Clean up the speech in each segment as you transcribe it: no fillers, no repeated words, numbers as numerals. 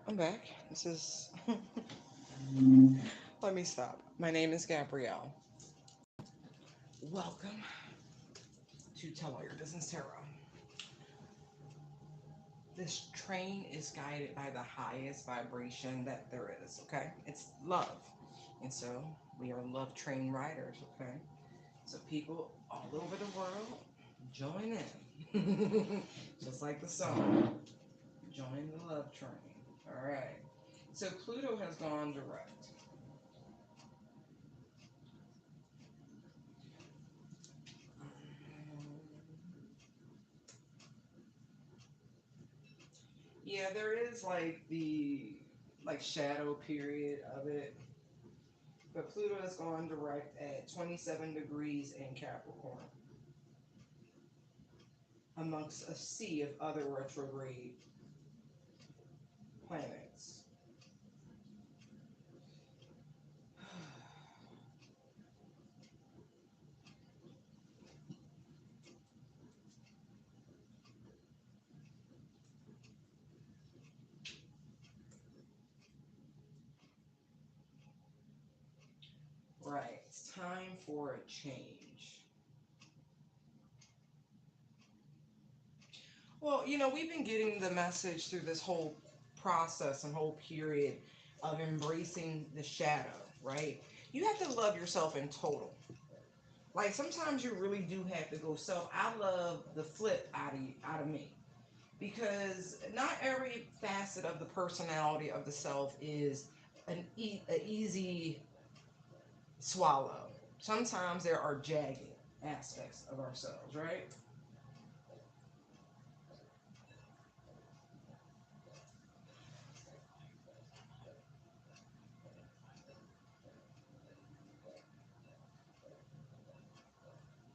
I'm back. This is. Let me stop. My name is Gabrielle. Welcome to Tell All Your Business Tarot. This train is guided by the highest vibration that there is, okay? It's love. And so we are love train riders, okay? So people all over the world join in. Just like the song. Join the love train. All right. So Pluto has gone direct. Yeah, there is like the shadow period of it. But Pluto has gone direct at 27 degrees in Capricorn, amongst a sea of other retrograde planets. Right, it's time for a change. Well, we've been getting the message through this whole process and whole period of embracing the shadow, right? You have to love yourself in total. Like sometimes you really do have to go self. I love the flip out of me because not every facet of the personality of the self is an easy swallow. Sometimes there are jagged aspects of ourselves, right?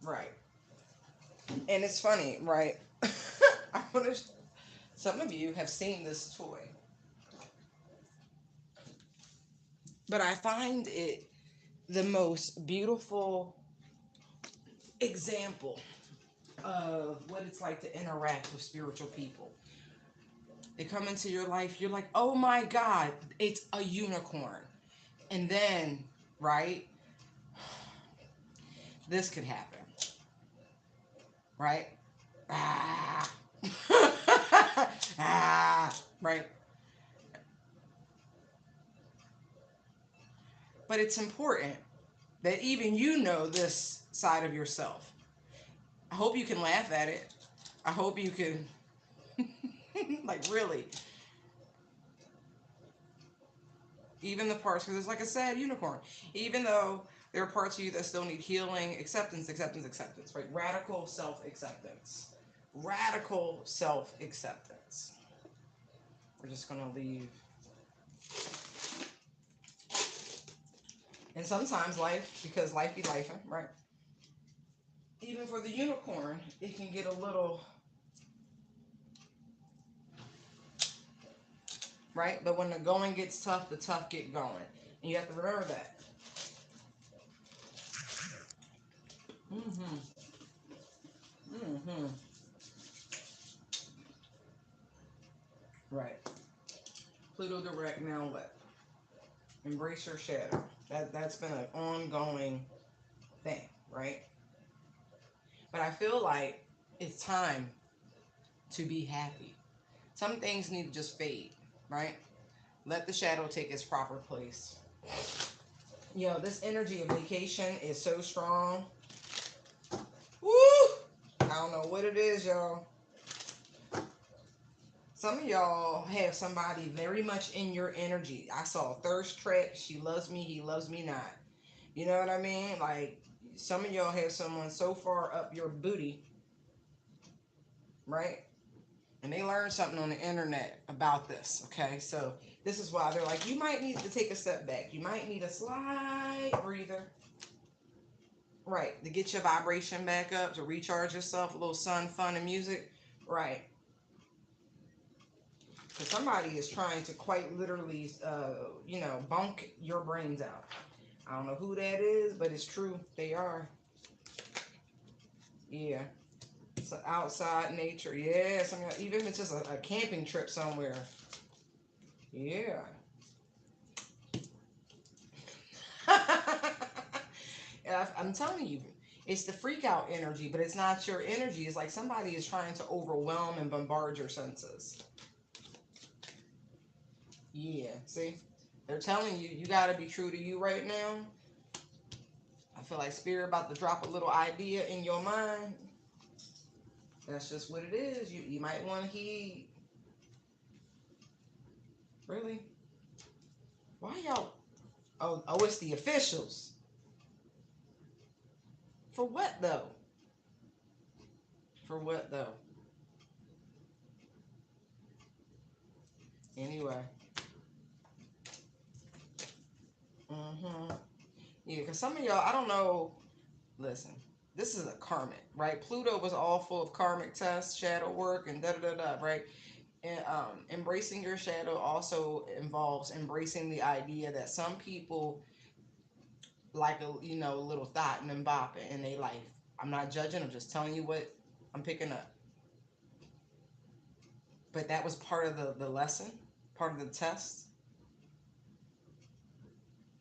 Right. And it's funny, right? I want to. Some of you have seen this toy, but I find it the most beautiful example of what it's like to interact with spiritual people. They come into your life, you're like, oh my God, it's a unicorn. And then, right, this could happen, right? Ah. Ah, right. But it's important that even you know this side of yourself. I hope you can laugh at it. I hope you can, like, really, even the parts, because it's like a sad unicorn. Even though there are parts of you that still need healing, acceptance, acceptance, acceptance, right? Radical self acceptance. Radical self acceptance. We're just going to leave. And sometimes life, because life be life, right? Even for the unicorn, it can get a little, right? But when the going gets tough, the tough get going. And you have to remember that. Mm-hmm. Mm-hmm. Right. Pluto direct, now what? Embrace your shadow. That's been an ongoing thing, right? But I feel like it's time to be happy. Some things need to just fade, right? Let the shadow take its proper place. This energy of vacation is so strong. Woo! I don't know what it is, y'all. Some of y'all have somebody very much in your energy. I saw a thirst trap. She loves me. He loves me not. You know what I mean? Like some of y'all have someone so far up your booty, right? And they learned something on the internet about this. Okay, so this is why they're like, you might need to take a step back. You might need a slight breather, right, to get your vibration back up, to recharge yourself. A little sun, fun, and music, right? Because somebody is trying to quite literally, bunk your brains out. I don't know who that is, but it's true. They are. Yeah. So outside nature. Yeah. Even if it's just a camping trip somewhere. Yeah. I'm telling you, it's the freak out energy, but it's not your energy. It's like somebody is trying to overwhelm and bombard your senses. Yeah, see? They're telling you, you got to be true to you right now. I feel like Spirit about to drop a little idea in your mind. That's just what it is. You might want to heed. Really? Why y'all? Oh, it's the officials. For what though? For what though? Anyway. Mm-hmm. Yeah, because some of y'all, I don't know. Listen, this is a karmic, right? Pluto was all full of karmic tests, shadow work, and da da da da, right? And embracing your shadow also involves embracing the idea that some people like a little thought and bop in their life. I'm not judging. I'm just telling you what I'm picking up. But that was part of the lesson, part of the test.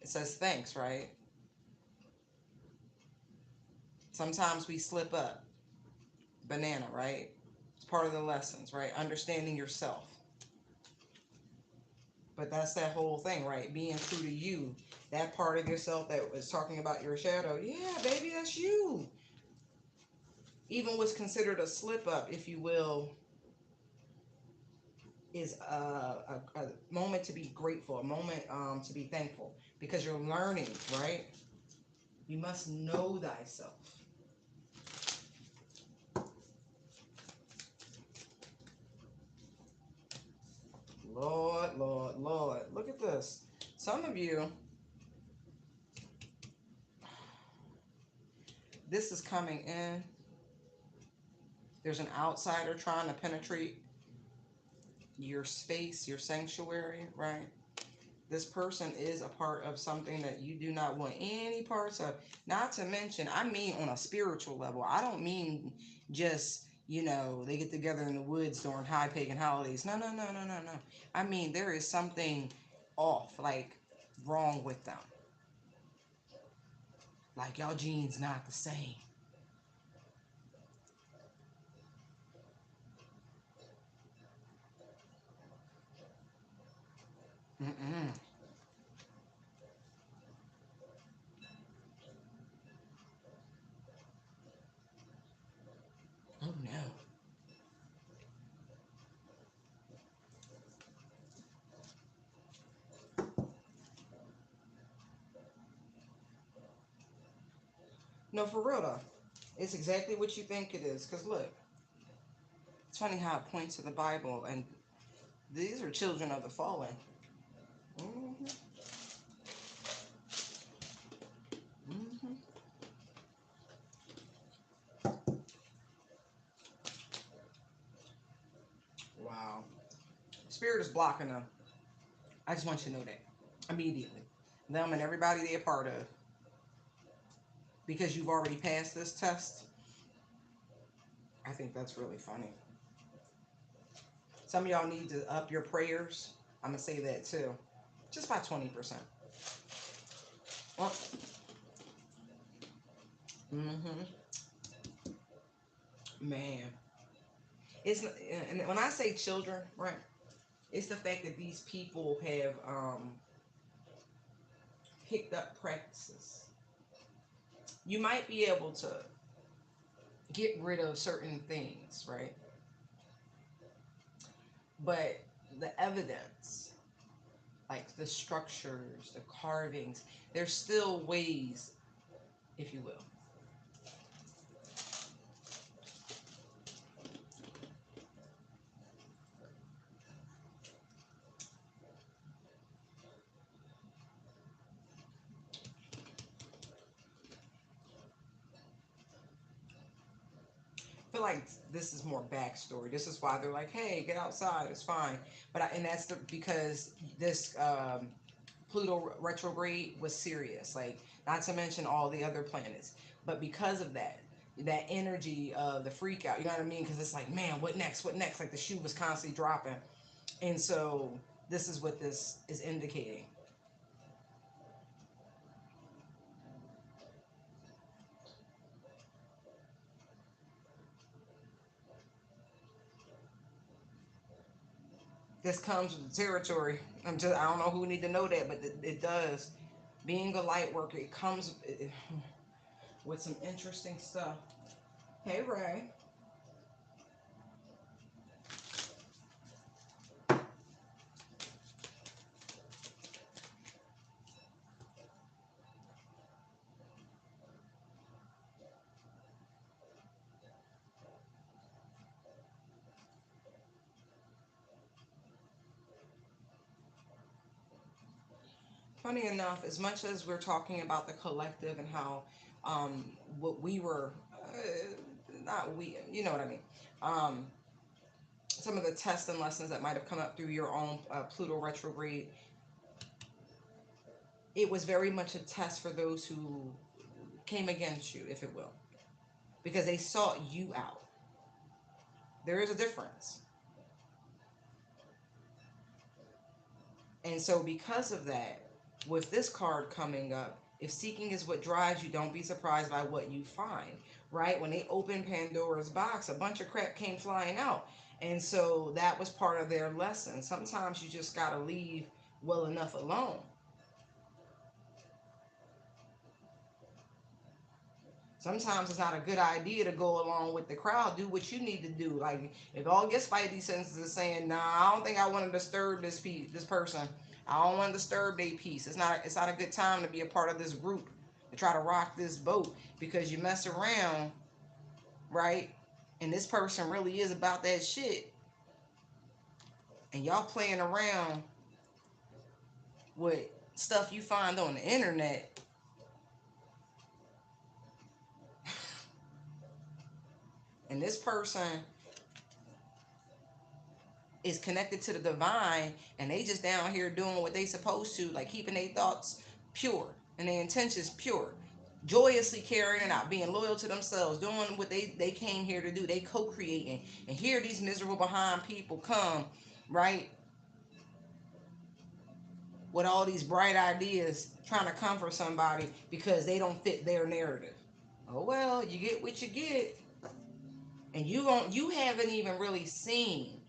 It says thanks, right? Sometimes we slip up. Banana, right? It's part of the lessons, right? Understanding yourself. But that's that whole thing, right? Being true to you. That part of yourself that was talking about your shadow. Yeah, baby, that's you. Even what's considered a slip up, if you will, is a moment to be grateful, a moment to be thankful. Because you're learning, right? You must know thyself. Lord, Lord, Lord. Look at this. Some of you, this is coming in. There's an outsider trying to penetrate your space, your sanctuary, right? This person is a part of something that you do not want any parts of. Not to mention, I mean on a spiritual level. I don't mean just, they get together in the woods during high pagan holidays. No, no, no, no, no, no. I mean, there is something off, like wrong with them. Like y'all genes not the same. Mm-mm. Oh no. No, for real though. It's exactly what you think it is. Because look, it's funny how it points to the Bible, and these are children of the fallen. Mm-hmm. Mm-hmm. Wow. Spirit is blocking them. I just want you to know that immediately. Them and everybody they're part of. Because you've already passed this test, I think that's really funny. Some of y'all need to up your prayers. I'm going to say that too. Just by 20%. Well, mm-hmm. Man. It's and when I say children, right? It's the fact that these people have picked up practices. You might be able to get rid of certain things, right? But the evidence, like the structures, the carvings, there's still ways, if you will. I feel like this is more backstory. This is why they're like, "Hey, get outside. It's fine." And that's because this Pluto retrograde was serious. Like, not to mention all the other planets, but because of that energy of the freak out. You know what I mean? Because it's like, man, what next? What next? Like the shoe was constantly dropping, and so This is what this is indicating. This comes with the territory. I don't know who need to know that, but it does. Being a light worker, it comes with some interesting stuff. Hey, Ray. Funny enough, as much as we're talking about the collective and how what we were, not we, you know what I mean, some of the tests and lessons that might have come up through your own Pluto retrograde, it was very much a test for those who came against you, if it will, because they sought you out. There is a difference. And so, because of that, with this card coming up, if seeking is what drives you, don't be surprised by what you find, right? When they opened Pandora's box, a bunch of crap came flying out. And so, that was part of their lesson. Sometimes you just got to leave well enough alone. Sometimes it's not a good idea to go along with the crowd. Do what you need to do. Like, if all your spidey senses is saying, "Nah, I don't think I want to disturb this person. I don't want to disturb their peace. It's not a good time to be a part of this group to try to rock this boat because you mess around, right? And this person really is about that shit, and y'all playing around with stuff you find on the internet." And this person is connected to the divine, and they just down here doing what they supposed to, like keeping their thoughts pure and their intentions pure, joyously carrying it out, being loyal to themselves, doing what they came here to do. They co-creating, and here these miserable behind people come, right, with all these bright ideas, trying to comfort somebody because they don't fit their narrative. Oh well, you get what you get, and you haven't even really seen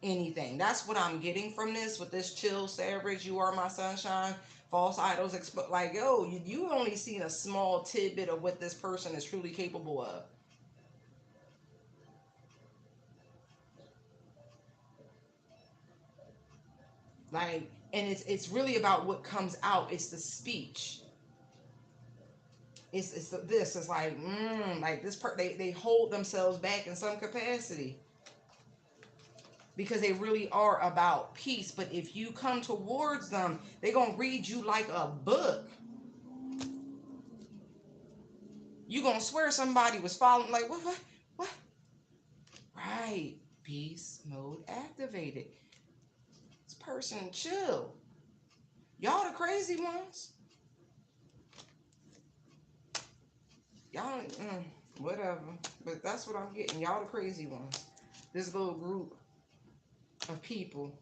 anything. That's what I'm getting from this with this chill savage. You are my sunshine. False idols, like, yo, you only seen a small tidbit of what this person is truly capable of. Like, and it's really about what comes out. It's the speech. This is like this they hold themselves back in some capacity because they really are about peace. But if you come towards them, they're gonna read you like a book. You gonna swear somebody was following, like, what? Right. Peace mode activated. This person chill. Y'all the crazy ones. Y'all, whatever. But that's what I'm getting. Y'all the crazy ones. This little group of people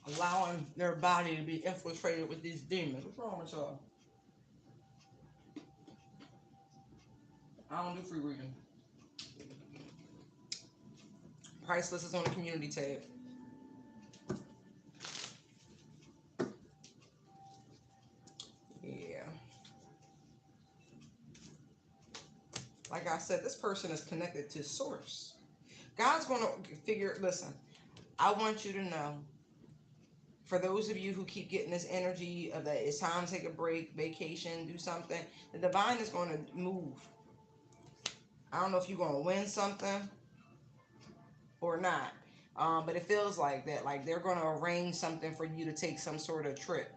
allowing their body to be infiltrated with these demons. What's wrong with y'all? I don't do free reading. Priceless is on the community tab. Yeah. Like I said, this person is connected to source. God's going to figure, listen, I want you to know, for those of you who keep getting this energy of that it's time to take a break, vacation, do something, the divine is going to move. I don't know if you're going to win something or not, but it feels like that. Like they're going to arrange something for you to take some sort of trip.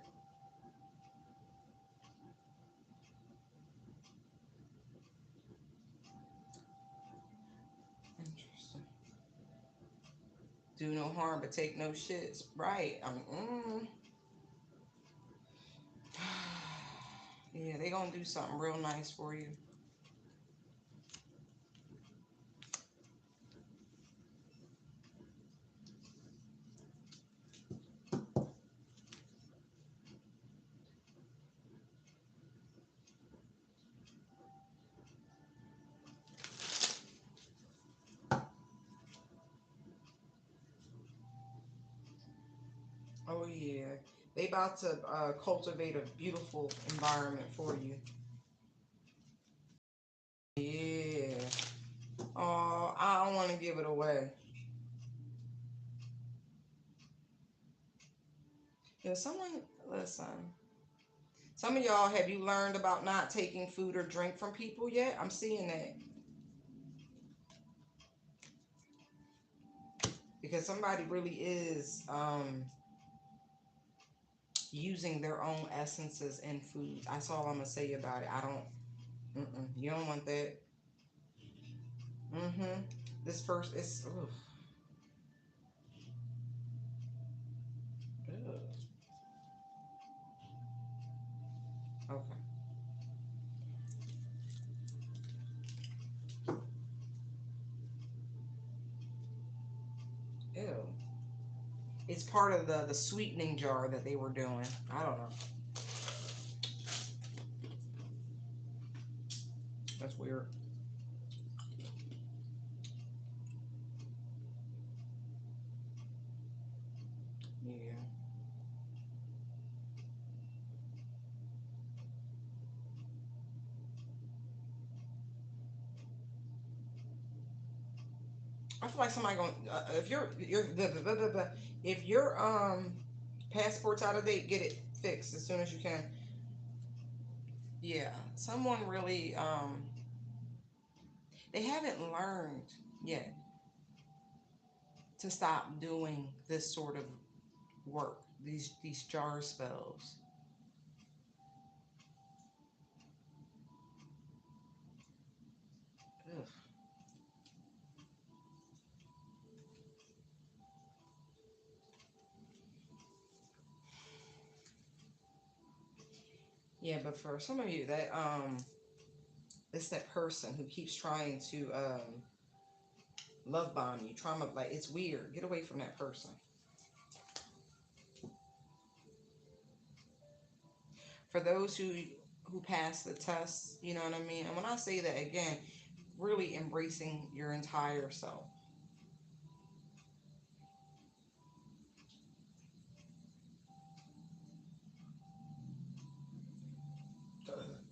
Interesting. Do no harm, but take no shits. Right. Yeah, they going to do something real nice for you. yeah. They about to cultivate a beautiful environment for you. Yeah. Oh, I don't want to give it away. Yeah, someone, listen. Some of y'all, have you learned about not taking food or drink from people yet? I'm seeing that. Because somebody really is using their own essences in food. That's all I'm going to say about it. I don't, you don't want that. Mm-hmm. This first, it's, ugh. Ugh. Okay. Ew. It's part of the sweetening jar that they were doing. I don't know. That's weird. Yeah. I feel like somebody going if if your passport's out of date, get it fixed as soon as you can. Yeah, someone really they haven't learned yet to stop doing this sort of work. These jar spells. Ugh. Yeah, but for some of you that it's that person who keeps trying to love bomb you, trauma, like it's weird. Get away from that person. For those who pass the test, you know what I mean? And when I say that again, really embracing your entire self.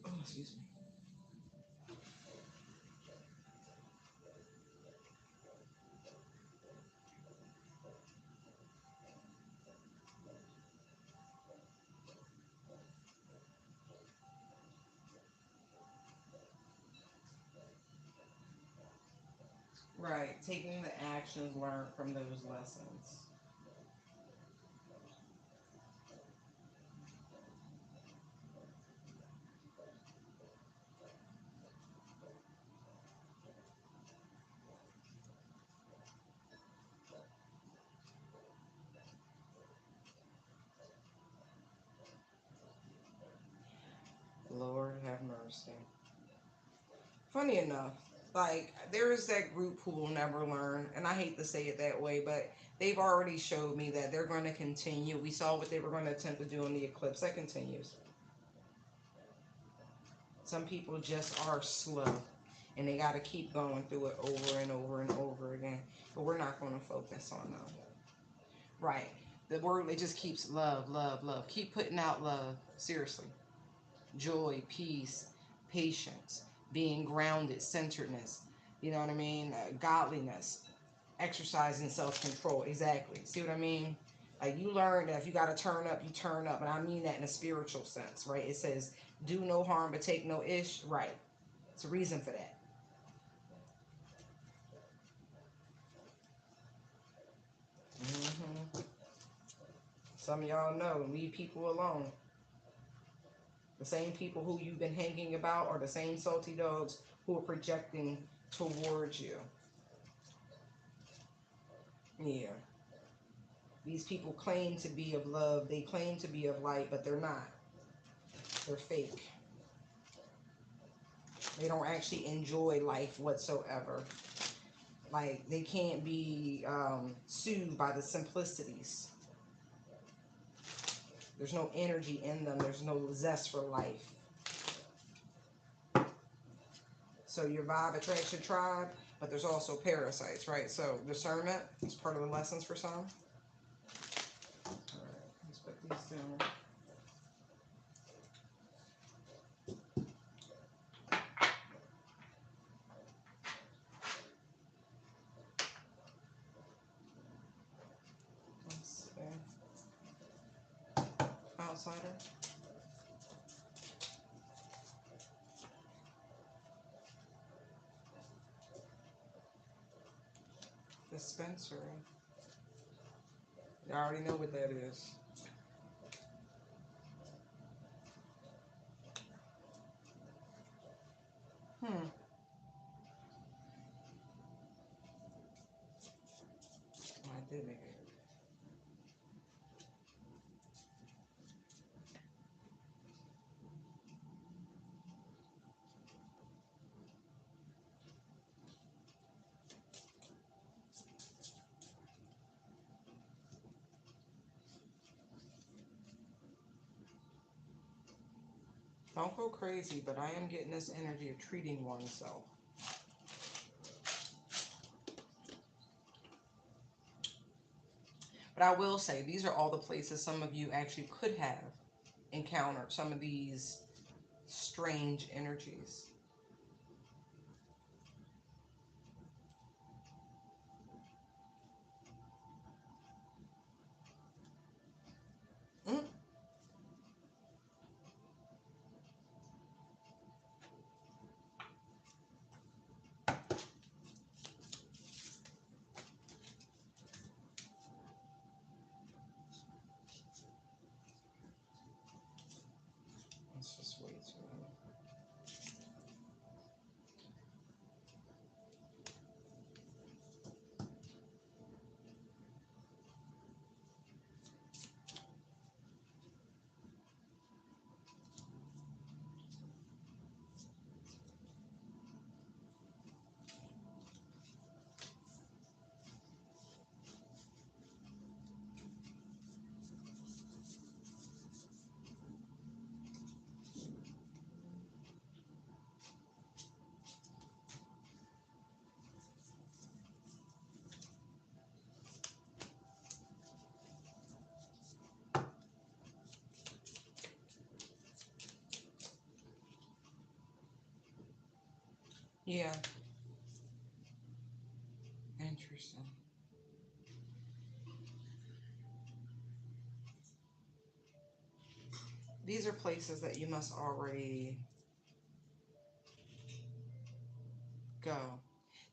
Oh, excuse me. Right, taking the actions learned from those lessons. Lord have mercy. Funny enough, like there is that group who will never learn, and I hate to say it that way, but they've already showed me that they're going to continue. We saw what they were going to attempt to do in the eclipse. That continues. Some people just are slow, and they got to keep going through it over and over and over again. But we're not going to focus on them. Right. The word, it just keeps love, love, love. Keep putting out love. Seriously. Joy, peace, patience, being grounded, centeredness. You know what I mean? Godliness, exercising self control. Exactly. See what I mean? Like you learn that if you got to turn up, you turn up. And I mean that in a spiritual sense, right? It says, do no harm but take no ish. Right. It's a reason for that. Hmm. Some of y'all know, leave people alone. The same people who you've been hanging about are the same salty dogs who are projecting towards you. Yeah. These people claim to be of love, they claim to be of light, but they're not. They're fake. They don't actually enjoy life whatsoever. Like, they can't be soothed by the simplicities. There's no energy in them, there's no zest for life. So your vibe attracts your tribe, but there's also parasites, right? So discernment is part of the lessons for some. All right. these down. Let's see. Outsider. Dispensary. You already know what that is. I did make it. Don't go crazy, but I am getting this energy of treating oneself. But I will say, these are all the places some of you actually could have encountered some of these strange energies. Mm. Let's just wait. Yeah. Interesting. These are places that you must already go.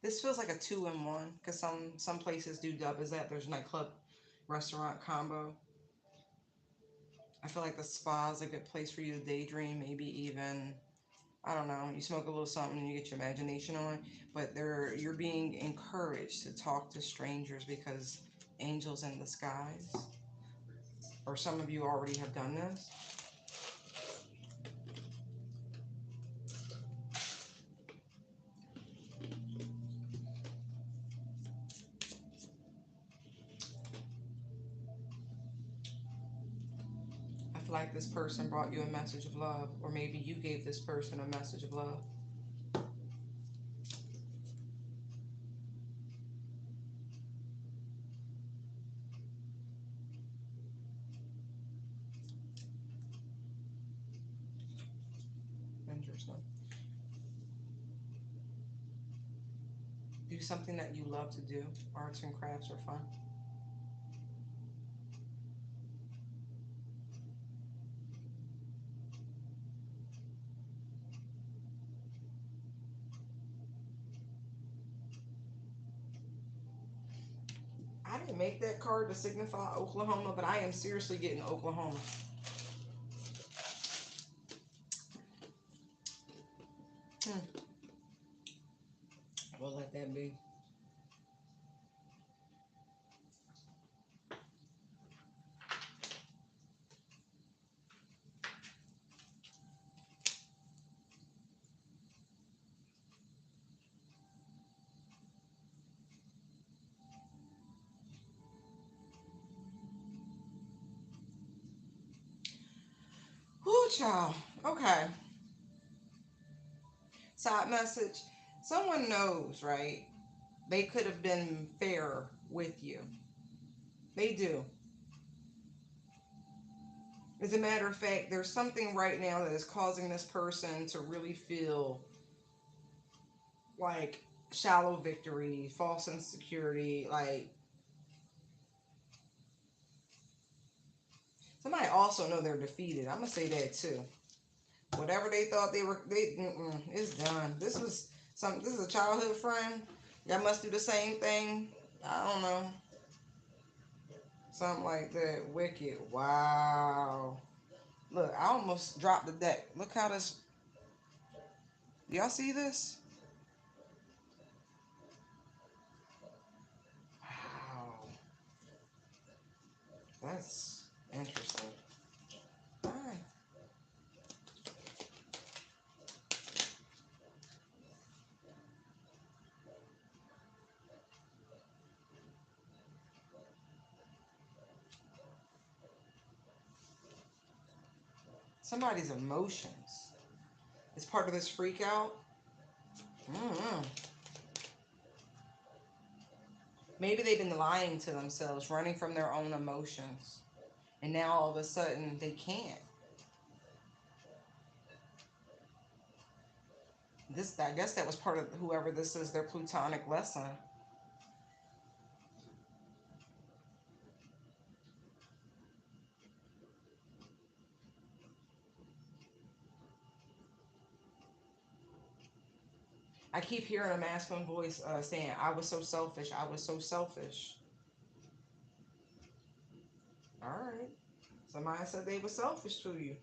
This feels like a 2-in-1 because some places do dub as that. There's nightclub, restaurant combo. I feel like the spa is a good place for you to daydream. Maybe even, I don't know, you smoke a little something and you get your imagination on. But you're being encouraged to talk to strangers because angels in the skies. Or some of you already have done this. I feel like this person brought you a message of love, or maybe you gave this person a message of love. Interesting. Do something that you love to do. Arts and crafts are fun. I didn't make that card to signify Oklahoma, but I am seriously getting Oklahoma. Hmm. We'll let that be. Whoo, child. Okay. Side message. Someone knows, right? They could have been fair with you. They do. As a matter of fact, there's something right now that is causing this person to really feel like shallow victory, false insecurity. Like, somebody also know they're defeated. I'm gonna say that too. Whatever they thought they were, it's done. This is some. This is a childhood friend. Y'all must do the same thing. I don't know. Something like that. Wicked. Wow. Look, I almost dropped the deck. Look how this. Y'all see this? Wow. That's interesting. All right. Somebody's emotions is part of this freak out. Mm-hmm. Maybe they've been lying to themselves, running from their own emotions. And now all of a sudden they can't. This, I guess that was part of whoever this is, their plutonic lesson. I keep hearing a masculine voice saying, I was so selfish. I was so selfish. All right. Somebody said they were selfish to you.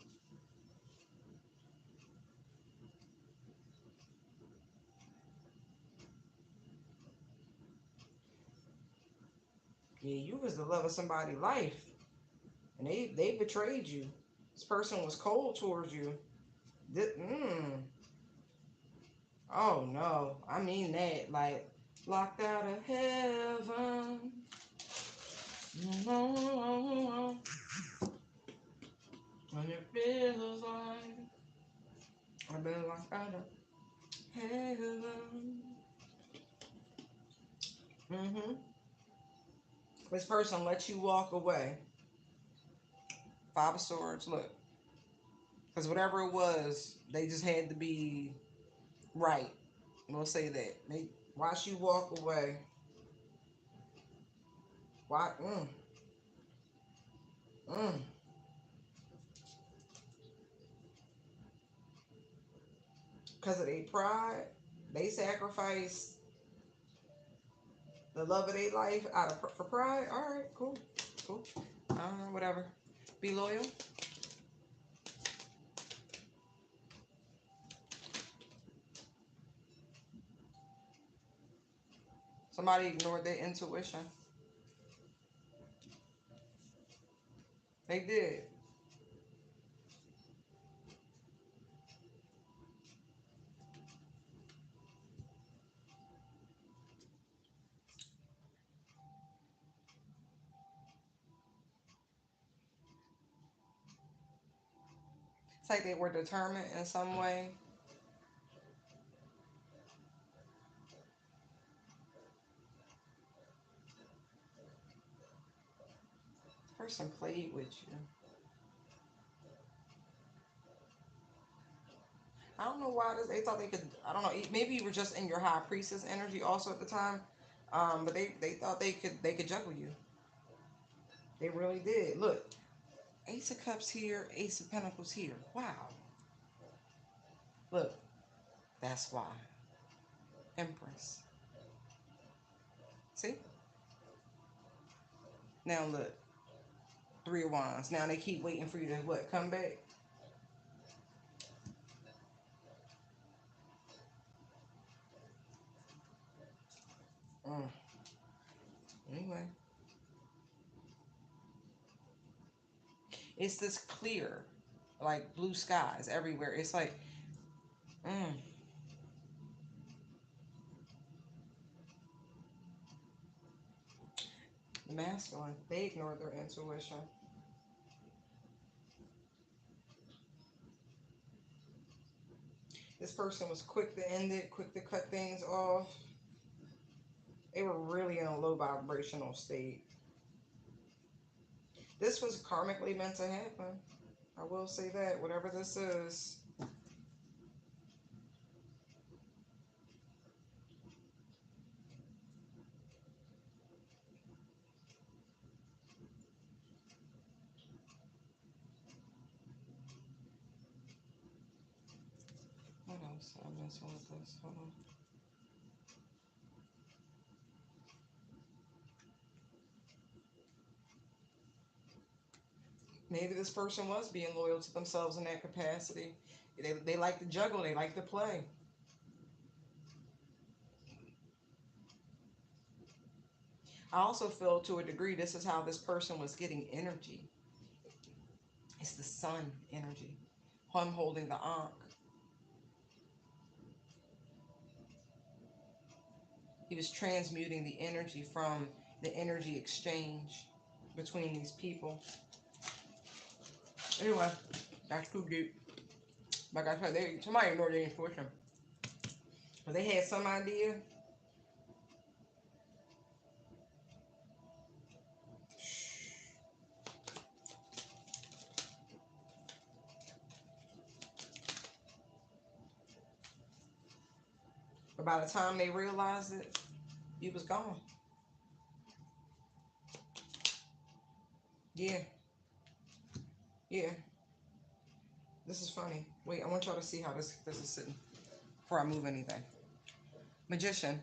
Yeah, you was the love of somebody's life. And they betrayed you. This person was cold towards you. Oh no. I mean that. Like, locked out of heaven. When it feels like I've been locked out of heaven. Mm-hmm. This person lets you walk away. Five of Swords, look. Because whatever it was, they just had to be right. We'll say that. They watch you walk away. Why? Mm. Because of their pride, they sacrifice the love of their life out of for pride. All right, cool, cool. Whatever. Be loyal. Somebody ignored their intuition. They did. It's like they were determined in some way. This person played with you. I don't know why this. They thought they could. I don't know. Maybe you were just in your high priestess energy also at the time. But they thought they could juggle you. They really did. Look, Ace of Cups here, Ace of Pentacles here. Wow. Look, that's why. Empress. See? Now look, Three of Wands. Now they keep waiting for you to what? Come back. Mm. Anyway, it's this clear, like blue skies everywhere. It's like, mm, the masculine. They ignore their intuition. This person was quick to end it, quick to cut things off. They were really in a low vibrational state. This was karmically meant to happen. I will say that, whatever this is. What else am I messing with this? Hold on. Maybe this person was being loyal to themselves in that capacity. They like to juggle. They like to play. I also feel to a degree this is how this person was getting energy. It's the sun energy. Him holding the ankh. He was transmuting the energy from the energy exchange between these people. Anyway, that's too deep. Like I said, somebody ignored their intuition. But they had some idea. But by the time they realized it, he was gone. Yeah. Yeah. This is funny. Wait, I want y'all to see how this is sitting before I move anything. Magician.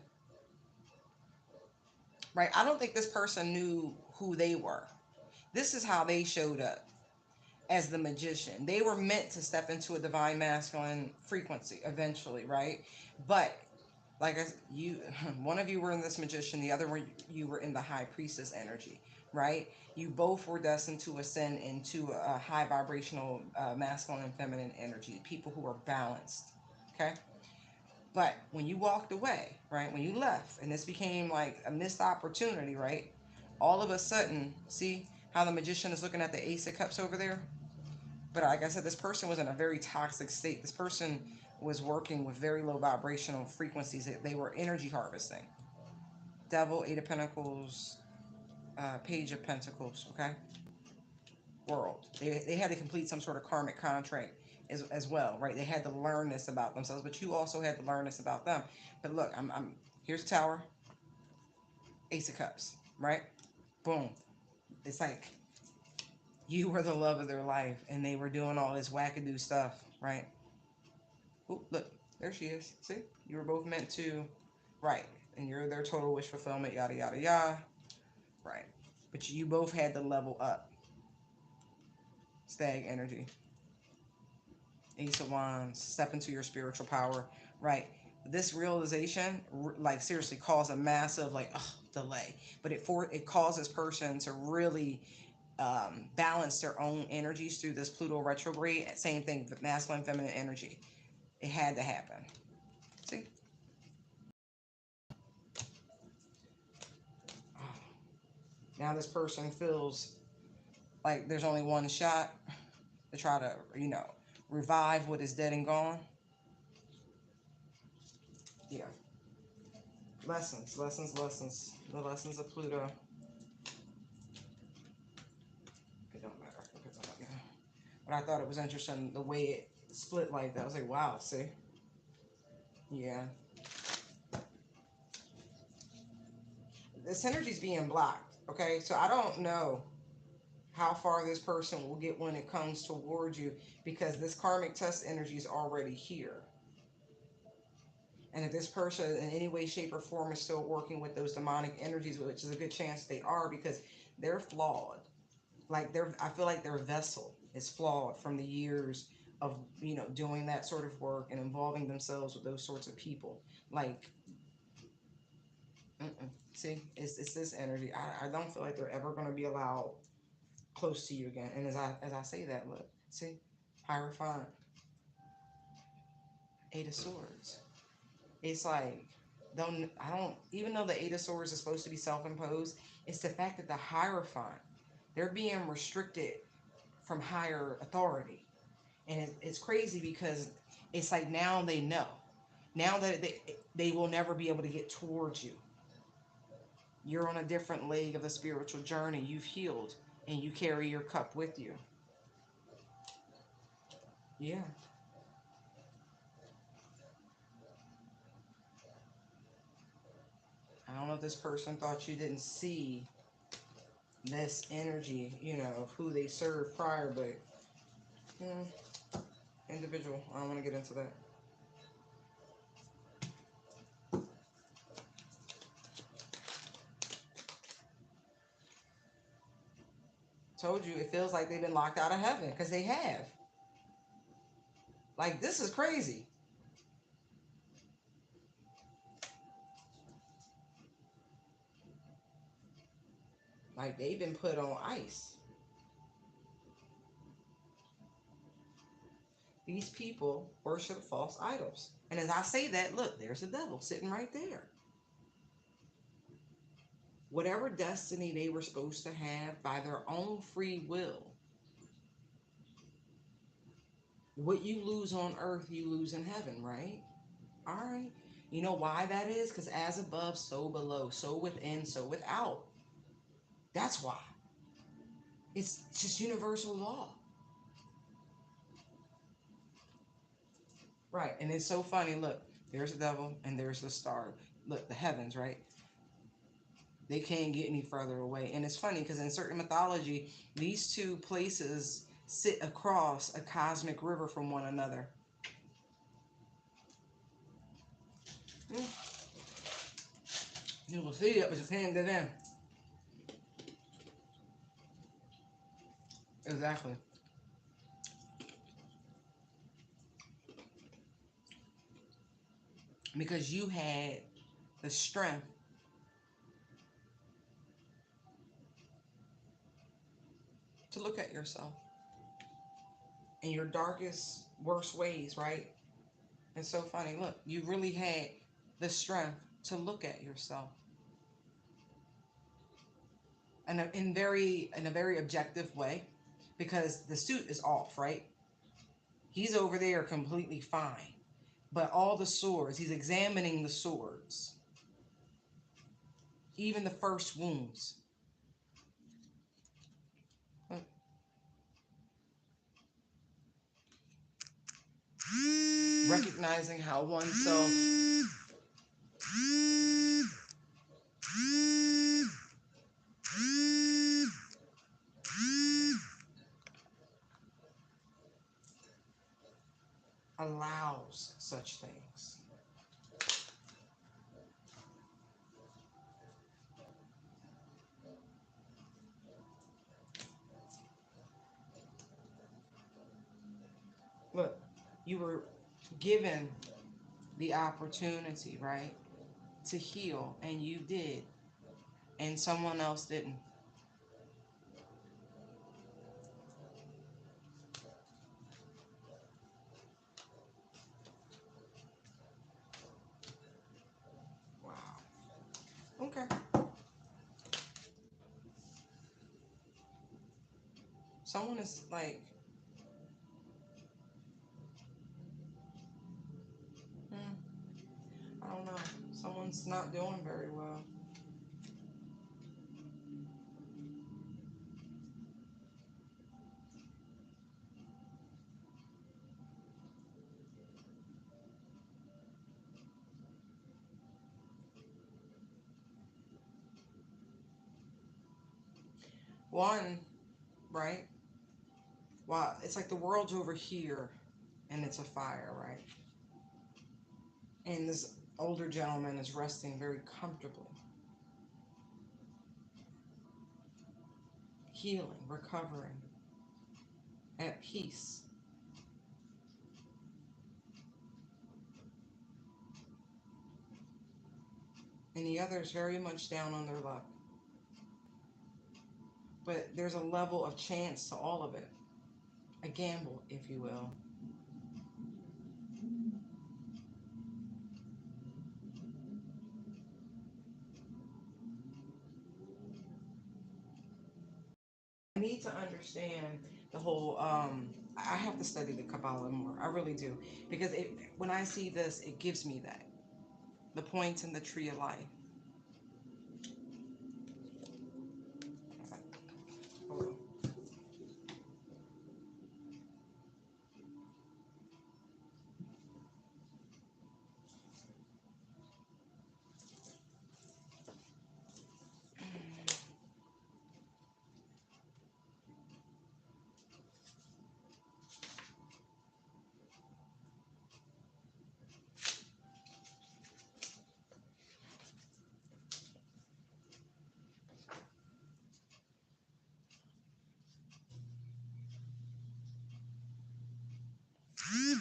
Right? I don't think this person knew who they were. This is how they showed up as the magician. They were meant to step into a divine masculine frequency eventually, right? But like you, one of you were in this magician, the other one you were in the high priestess energy, right? You both were destined to ascend into a high vibrational masculine and feminine energy, people who are balanced, okay? But when you walked away, right, when you left, and this became like a missed opportunity, right? All of a sudden, see how the magician is looking at the Ace of Cups over there? But like I said, this person was in a very toxic state. This person was working with very low vibrational frequencies. They were energy harvesting. Devil, Eight of Pentacles, Page of Pentacles, okay? World. They had to complete some sort of karmic contract as well, right? They had to learn this about themselves, but you also had to learn this about them. But look, here's Tower, Ace of Cups, right? Boom. It's like you were the love of their life, and they were doing all this wackadoo stuff, right? Ooh, look, there she is. See? You were both meant to, right. And you're their total wish fulfillment, yada, yada, yada. Right. But you both had to level up. Stag energy. Ace of Wands. Step into your spiritual power. Right. This realization, like, seriously, caused a massive, like, delay. But it causes person to really balance their own energies through this Pluto retrograde. Same thing, masculine, feminine energy. It had to happen. See? Now this person feels like there's only one shot to try to, revive what is dead and gone. Yeah. Lessons, lessons, lessons. The lessons of Pluto. It don't matter. But I thought it was interesting the way it split like that. I was like, wow, see? Yeah. This energy's being blocked, okay? So I don't know how far this person will get when it comes towards you, because this karmic test energy is already here. And if this person in any way, shape, or form is still working with those demonic energies, which is a good chance they are, because they're flawed. Like I feel like their vessel is flawed from the years of, doing that sort of work and involving themselves with those sorts of people. Like, see, it's this energy. I don't feel like they're ever going to be allowed close to you again. And as I say that, look, see, Hierophant, Eight of Swords. It's like, even though the Eight of Swords is supposed to be self-imposed, it's the fact that the Hierophant, they're being restricted from higher authority. And it's crazy because it's like now they know. Now that they will never be able to get towards you. You're on a different leg of the spiritual journey. You've healed and you carry your cup with you. Yeah. I don't know if this person thought you didn't see this energy, you know, of who they served prior, but individual. I don't want to get into that. Told you, it feels like they've been locked out of heaven because they have. Like, this is crazy. Like, they've been put on ice. These people worship false idols. And as I say that, look, there's the devil sitting right there. Whatever destiny they were supposed to have by their own free will, what you lose on earth, you lose in heaven, right? All right. You know why that is? Because as above, so below, so within, so without. That's why. It's just universal law. Right. And it's so funny. Look, there's the devil and there's the star. Look, the heavens, right? They can't get any further away. And it's funny because in certain mythology, these two places sit across a cosmic river from one another. You will see it, but just hand it in. Exactly. Because you had the strength to look at yourself in your darkest, worst ways, right? It's so funny. Look, you really had the strength to look at yourself in a very objective way, because the suit is off, right? He's over there completely fine, but all the swords, he's examining the swords, even the first wounds. Recognizing how oneself allows such things. Look, you were given the opportunity, right, to heal, and you did, and someone else didn't. Wow. Okay. Someone is like, I don't know. Someone's not doing very well. One, right? Well, it's like the world's over here and it's a fire, right? And this older gentleman is resting very comfortably, healing, recovering, at peace. And the other is very much down on their luck. But there's a level of chance to all of it, a gamble, if you will. I need to understand the whole. I have to study the Kabbalah more. I really do, because when I see this, it gives me that the points in the tree of life. Hold on.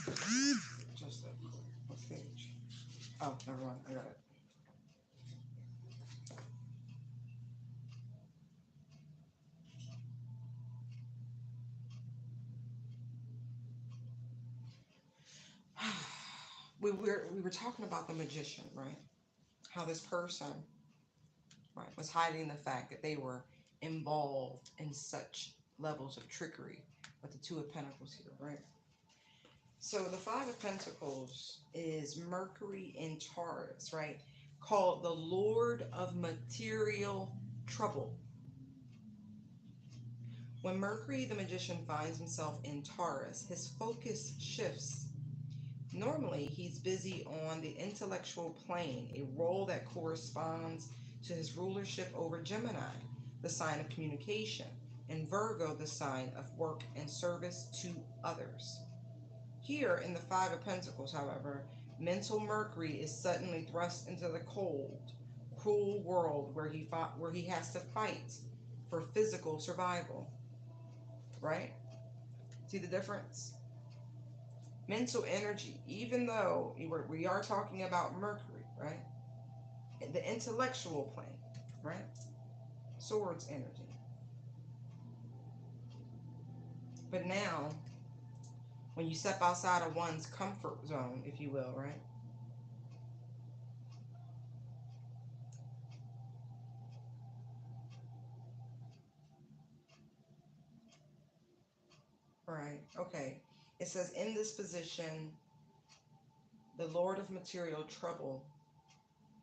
Just a what page? Oh, never mind. I got it. We were talking about the magician, right? How this person, right, was hiding the fact that they were involved in such levels of trickery with the Two of Pentacles here, right? So the Five of Pentacles is Mercury in Taurus, right? Called the Lord of Material Trouble. When Mercury, the magician, finds himself in Taurus, his focus shifts. Normally, he's busy on the intellectual plane, a role that corresponds to his rulership over Gemini, the sign of communication, and Virgo, the sign of work and service to others. Here in the Five of Pentacles, however, mental Mercury is suddenly thrust into the cold, cruel world where he has to fight for physical survival. Right? See the difference? Mental energy, even though we are talking about Mercury, right? The intellectual plane, right? Swords energy. But now, when you step outside of one's comfort zone, if you will, right? Right, okay. It says, in this position, the Lord of Material Trouble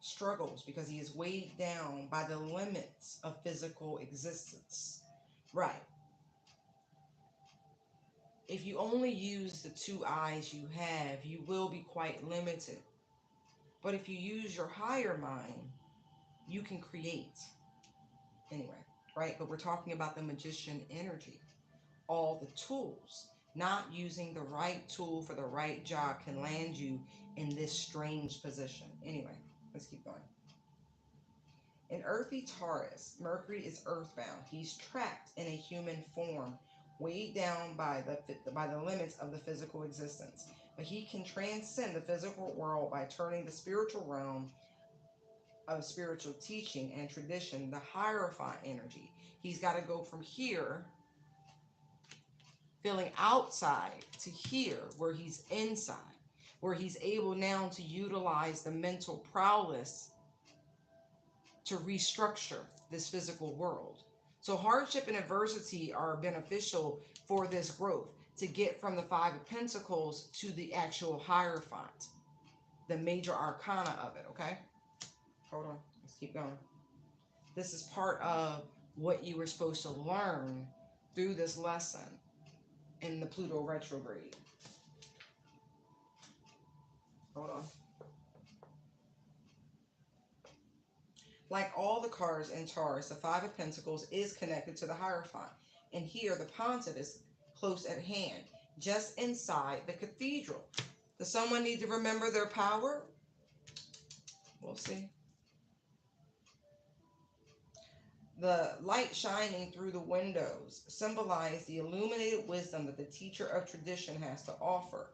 struggles because he is weighed down by the limits of physical existence. Right. If you only use the two eyes you have, you will be quite limited. But if you use your higher mind, you can create. Anyway, right? But we're talking about the magician energy. All the tools. Not using the right tool for the right job can land you in this strange position. Anyway, let's keep going. In earthy Taurus, Mercury is earthbound. He's trapped in a human form, weighed down by the limits of the physical existence. But he can transcend the physical world by turning the spiritual realm of spiritual teaching and tradition, the Hierophant energy. He's got to go from here, feeling outside, to here, where he's inside, where he's able now to utilize the mental prowess to restructure this physical world. So hardship and adversity are beneficial for this growth to get from the Five of Pentacles to the actual Hierophant, the major arcana of it, okay? Hold on, let's keep going. This is part of what you were supposed to learn through this lesson in the Pluto retrograde. Hold on. Like all the cards in Taurus, the Five of Pentacles is connected to the Hierophant. And here, the Pontiff is close at hand, just inside the cathedral. Does someone need to remember their power? We'll see. The light shining through the windows symbolize the illuminated wisdom that the teacher of tradition has to offer.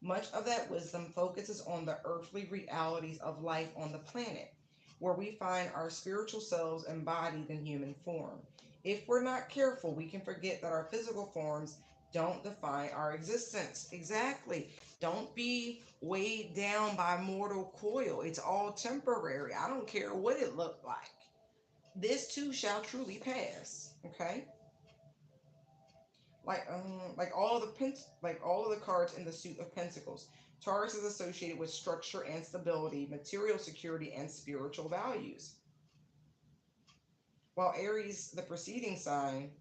Much of that wisdom focuses on the earthly realities of life on the planet, where we find our spiritual selves embodied in human form. If we're not careful, we can forget that our physical forms don't define our existence. Exactly. Don't be weighed down by mortal coil. It's all temporary. I don't care what it looked like. This too shall truly pass. Okay. Like all of the cards in the suit of Pentacles, Taurus is associated with structure and stability, material security, and spiritual values. While Aries, the preceding sign,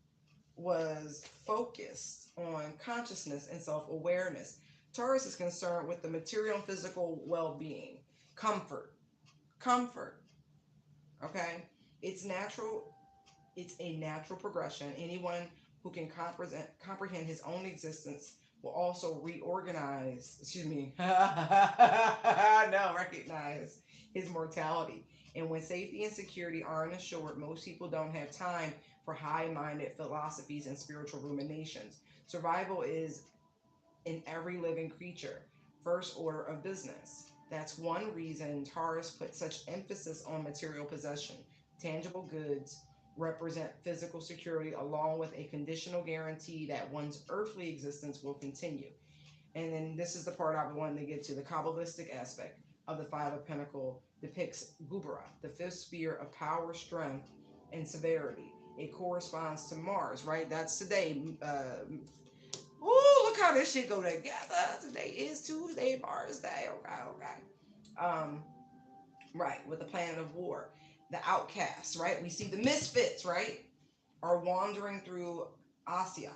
was focused on consciousness and self-awareness, Taurus is concerned with the material and physical well-being, comfort. Okay, it's natural. It's a natural progression. Anyone who can comprehend his own existence will also recognize his mortality. And when safety and security aren't assured, most people don't have time for high-minded philosophies and spiritual ruminations. Survival is in every living creature. First order of business. That's one reason Taurus put such emphasis on material possession. Tangible goods represent physical security along with a conditional guarantee that one's earthly existence will continue. And then this is the part I wanted to get to. The Kabbalistic aspect of the Five of Pentacles depicts Gubara, the fifth sphere of power, strength, and severity. It corresponds to Mars, right? That's today. Look how this shit go together. Today is Tuesday, Mars Day. Okay, okay. Right, with the planet of war. The outcasts, right? We see the misfits, right? Are wandering through Asya,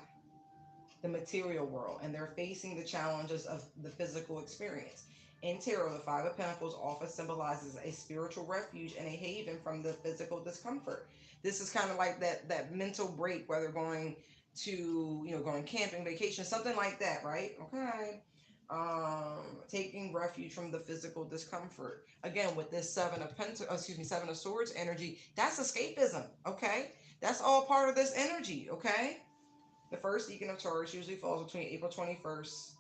the material world, and they're facing the challenges of the physical experience. In tarot, the Five of Pentacles often symbolizes a spiritual refuge and a haven from the physical discomfort. This is kind of like that mental break, whether going to, going camping, vacation, something like that, right? Okay. Taking refuge from the physical discomfort. Again, with this Seven of Swords energy, that's escapism, okay? That's all part of this energy, okay? The first decan of Taurus usually falls between April 21st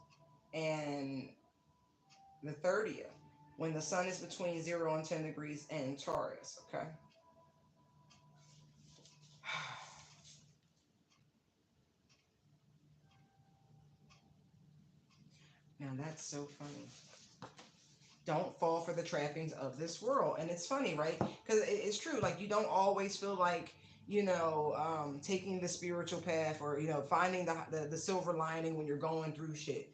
and the 30th, when the sun is between 0 and 10 degrees in Taurus, okay? Now that's so funny. Don't fall for the trappings of this world. And it's funny, right? Because it's true. Like, you don't always feel like, taking the spiritual path, or, finding the silver lining when you're going through shit.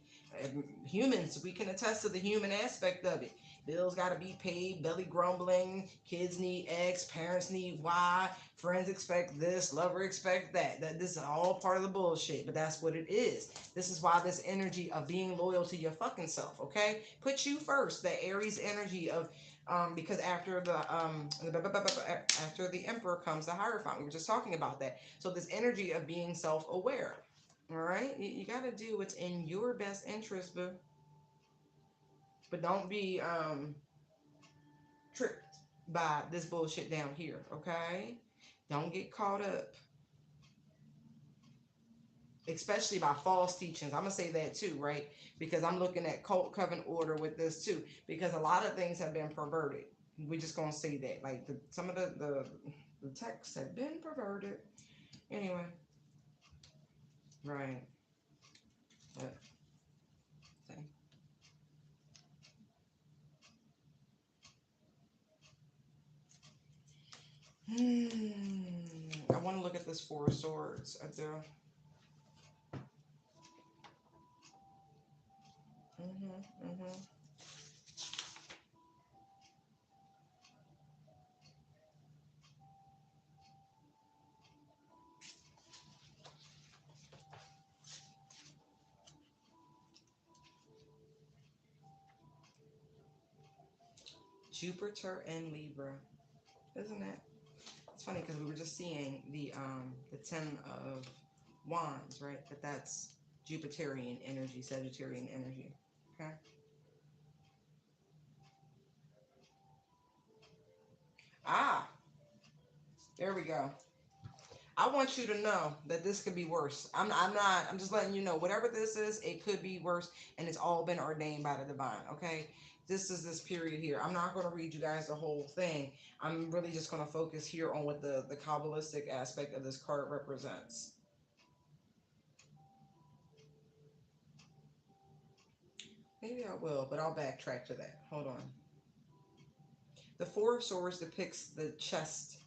Humans, we can attest to the human aspect of it. Bills got to be paid, belly grumbling, kids need X, parents need Y, friends expect this, lover expect that. This is all part of the bullshit, but that's what it is. This is why this energy of being loyal to your fucking self, okay? Put you first. The Aries energy of because after the Emperor comes the Hierophant. We were just talking about that. So this energy of being self-aware. All right, you got to do what's in your best interest, but don't be tricked by this bullshit down here, okay? Don't get caught up, especially by false teachings. I'm gonna say that too, right? Because I'm looking at cult coven order with this too, because a lot of things have been perverted. We just gonna say that, like some of the texts have been perverted. Anyway, right? But, I want to look at this Four of Swords. I do. Jupiter and Libra. Isn't it? It's funny because we were just seeing the 10 of Wands, right? But that's Jupiterian energy, Sagittarian energy. Okay. Ah, there we go. I want you to know that this could be worse. I'm just letting you know, whatever this is, it could be worse, and it's all been ordained by the divine, okay? This is this period here. I'm not going to read you guys the whole thing. I'm really just going to focus here on what the Kabbalistic aspect of this card represents. Maybe I will, but I'll backtrack to that. Hold on. The Four of Swords depicts the chest,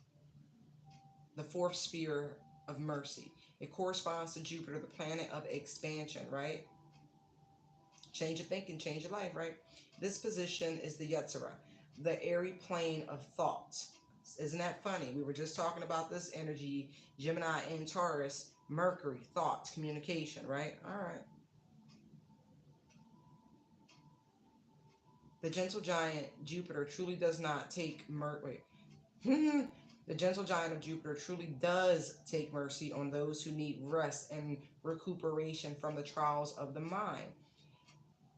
the fourth sphere of mercy. It corresponds to Jupiter, the planet of expansion, right? Change your thinking, change your life, right? This position is the Yetzirah, the airy plane of thought. Isn't that funny? We were just talking about this energy, Gemini and Taurus, Mercury, thoughts, communication, right? All right. The gentle giant Jupiter truly does not take Mercury. The gentle giant of Jupiter truly does take mercy on those who need rest and recuperation from the trials of the mind.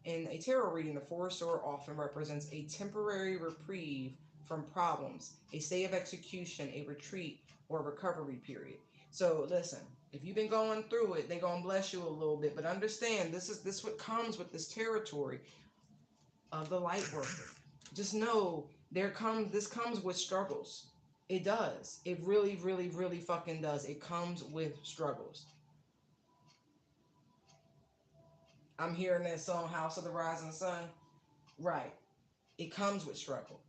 In a tarot reading, the Four Sword often represents a temporary reprieve from problems, a stay of execution, a retreat, or recovery period. So listen, if you've been going through it, they're gonna bless you a little bit. But understand, this what comes with this territory of the light worker. Just know this comes with struggles. It does. It really, really, really fucking does. It comes with struggles. I'm hearing that song, House of the Rising Sun. Right. It comes with struggle.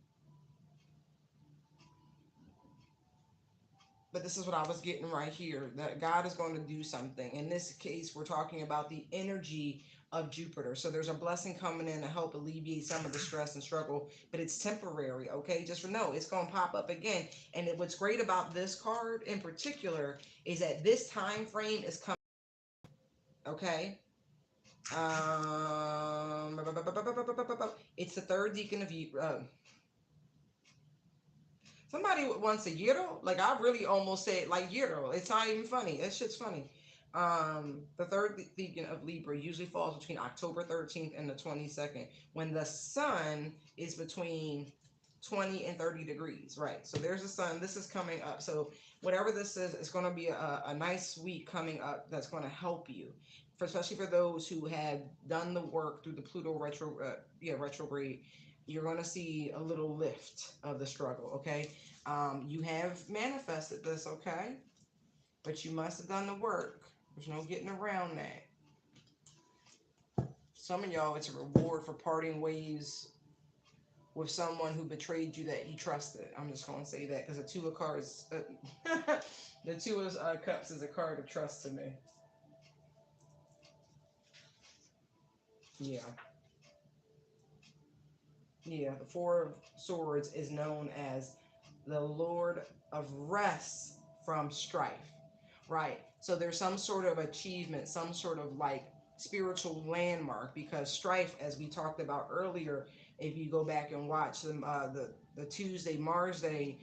But this is what I was getting right here, that God is going to do something. In this case, we're talking about the energy of Jupiter. So there's a blessing coming in to help alleviate some of the stress and struggle, but it's temporary, okay? Just know it's going to pop up again. And what's great about this card in particular is that this time frame is coming, okay? Um, it's the third decan of somebody wants a gyro. Like I really almost said like gyro. It's not even funny. That shit's funny. The third decan of Libra usually falls between October 13th and the 22nd, when the sun is between 20 and 30 degrees. Right. So there's the sun. This is coming up. So whatever this is, it's going to be a nice week coming up that's going to help you. Especially for those who have done the work through the Pluto retrograde, you're going to see a little lift of the struggle, okay? You have manifested this, okay? But you must have done the work. There's no getting around that. Some of y'all, it's a reward for parting ways with someone who betrayed you that you trusted. I'm just going to say that because the two of cards, the two of cups is a card of trust to me. Yeah. Yeah, the Four of Swords is known as the Lord of Rest from strife, right? So there's some sort of achievement, some sort of like spiritual landmark, because strife, as we talked about earlier, if you go back and watch the Tuesday Mars Day,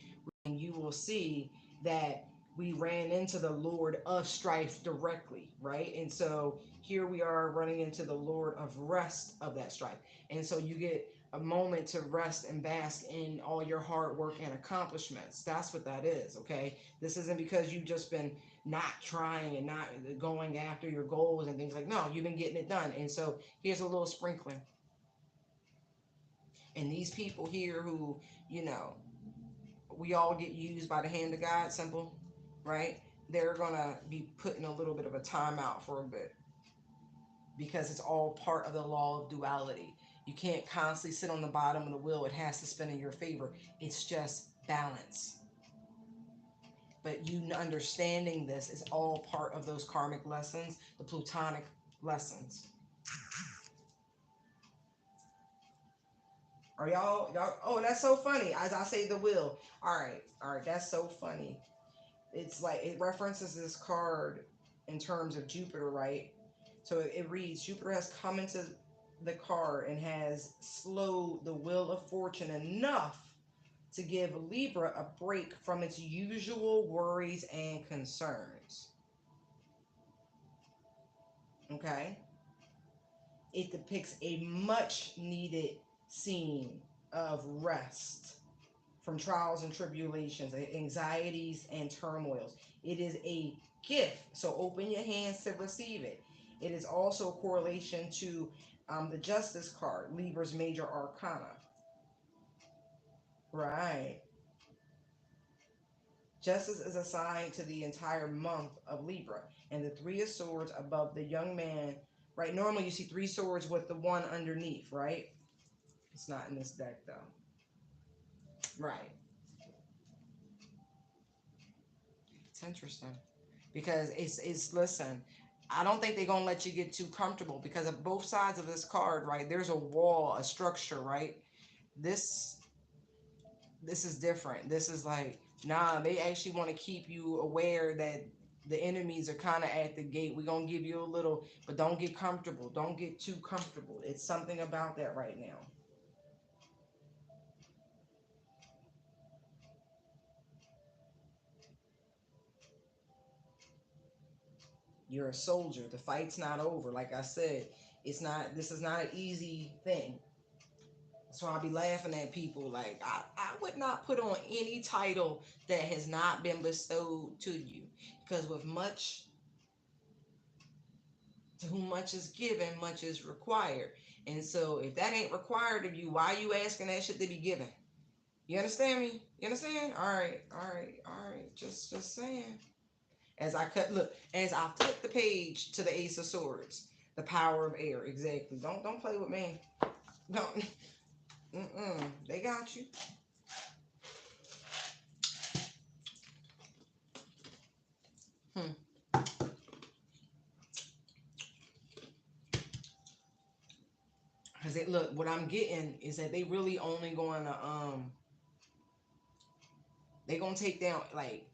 you will see that we ran into the Lord of Strife directly, right? And so here we are running into the Lord of Rest of that strife. And so you get a moment to rest and bask in all your hard work and accomplishments. That's what that is, okay? This isn't because you've just been not trying and not going after your goals and things like, no, you've been getting it done. And so here's a little sprinkling. And these people here who, you know, we all get used by the hand of God, simple, right? They're gonna be putting a little bit of a timeout for a bit, because it's all part of the law of duality. You can't constantly sit on the bottom of the wheel. It has to spin in your favor. It's just balance. But you understanding this is all part of those karmic lessons, the plutonic lessons. Are y'all? Oh, that's so funny. As I say, the wheel. All right. That's so funny. It's like it references this card in terms of Jupiter, right? So it reads, Jupiter has come into the card and has slowed the wheel of fortune enough to give Libra a break from its usual worries and concerns. Okay? It depicts a much needed scene of rest from trials and tribulations, anxieties and turmoils. It is a gift, so open your hands to receive it. It is also a correlation to the Justice card, Libra's major arcana. Right. Justice is assigned to the entire month of Libra, and the Three of Swords above the young man. Right. Normally you see three swords with the one underneath, right? It's not in this deck though. Right. It's interesting because it's listen. I don't think they're gonna let you get too comfortable because of both sides of this card, right? There's a wall, a structure, right? This this is different. This is like, nah, they actually want to keep you aware that the enemies are kind of at the gate. We're gonna give you a little, but don't get comfortable. Don't get too comfortable. It's something about that right now. You're a soldier. The fight's not over. Like I said, it's not. This is not an easy thing. So I'll be laughing at people like, I would not put on any title that has not been bestowed to you. Because with much, to whom much is given, much is required. And so if that ain't required of you, why are you asking that shit to be given? You understand me? You understand? All right, all right, all right. Just saying. As I cut, look, as I flip the page to the Ace of Swords, the power of air. Exactly. Don't play with me. Don't. They got you. Cause it look, what I'm getting is that they really only going to they gonna take down like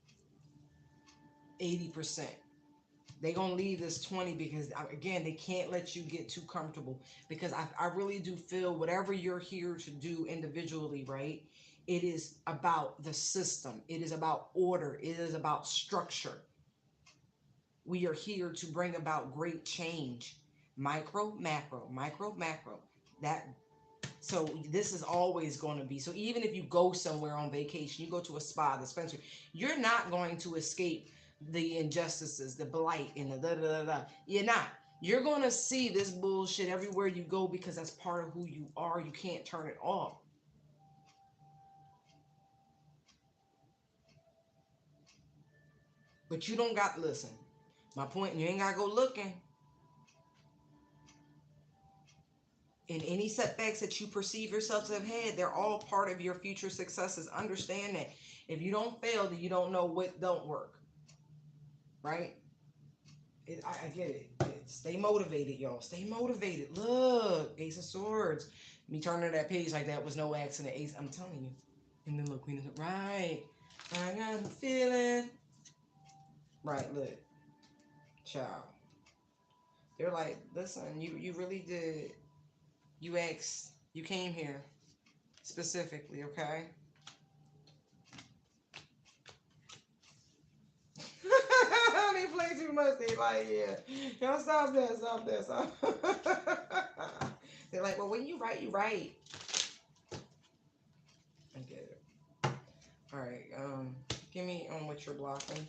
80%. They gonna leave this 20 because again they can't let you get too comfortable, because I really do feel whatever you're here to do individually, right? It is about the system. It is about order. It is about structure. We are here to bring about great change. Micro, macro, micro, macro. That So this is always going to be. So even if you go somewhere on vacation, you go to a spa, dispensary, you're not going to escape the injustices, the blight, and the da da da da. You're not. You're going to see this bullshit everywhere you go because that's part of who you are. You can't turn it off. But you don't got to listen. My point, you ain't got to go looking. And any setbacks that you perceive yourself to have had, they're all part of your future successes. Understand that. If you don't fail, then you don't know what don't work. Right? I get it. Stay motivated, y'all. Stay motivated. Look, Ace of Swords. Me turning to that page like that was no accident. Ace, I'm telling you. And then look, Queen of right. I got the feeling. Right, look. Child. They're like, listen, you really did. You asked. You came here specifically, okay? They play too much. They like, yeah. Y'all stop that, stop that, stop. They're like, well, when you write, you write. I get it. All right. Give me on what you're blocking.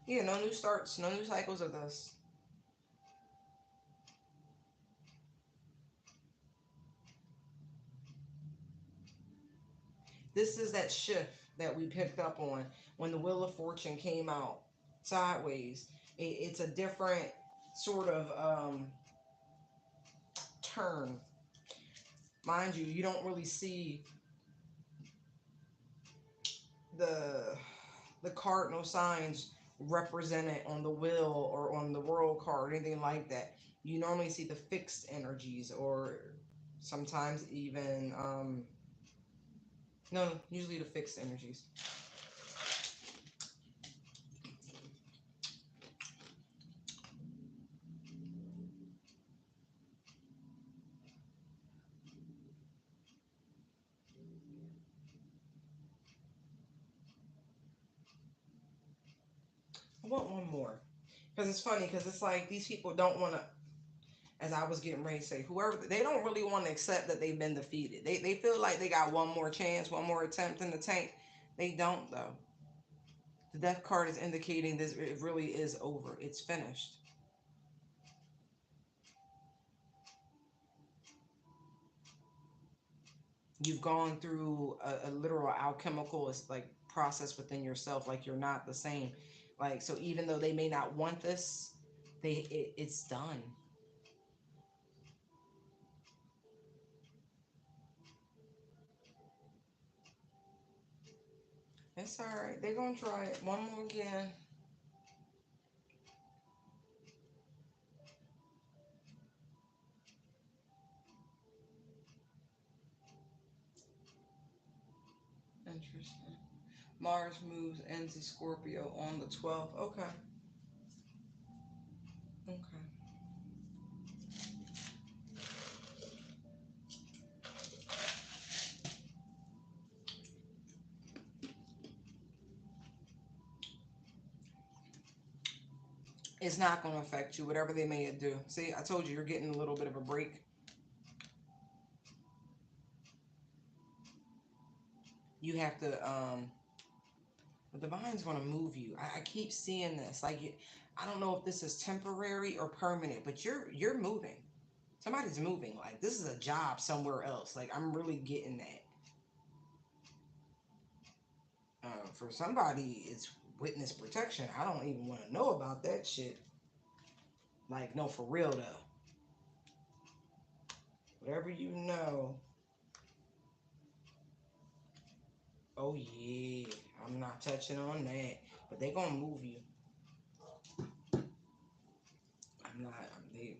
Yeah, no new starts, no new cycles of this. This is that shift that we picked up on when the Wheel of Fortune came out sideways. It's a different sort of turn. Mind you, you don't really see the cardinal signs represented on the wheel or on the world card, anything like that. You normally see the fixed energies, or sometimes even no, usually the fixed energies. I want one more. Because it's funny, because it's like these people don't want to, as I was getting ready to say, whoever, they don't really want to accept that they've been defeated. They feel like they got one more chance, one more attempt in the tank. They don't, though. The death card is indicating this, it really is over. It's finished. You've gone through a literal alchemical, it's like process within yourself. Like you're not the same. Like, so even though they may not want this, it's done. It's all right. They're gonna try it one more again. Interesting. Mars moves into Scorpio on the 12th. Okay. Okay. It's not going to affect you, whatever they may do. See, I told you you're getting a little bit of a break. You have to, the divine's going to move you. I keep seeing this. Like, I don't know if this is temporary or permanent, but you're moving. Somebody's moving. Like, this is a job somewhere else. Like, I'm really getting that. For somebody, it's witness protection. I don't even want to know about that shit. Like, no, for real, though. Whatever you know. Oh, yeah. I'm not touching on that. But they going to move you. I'm not. They.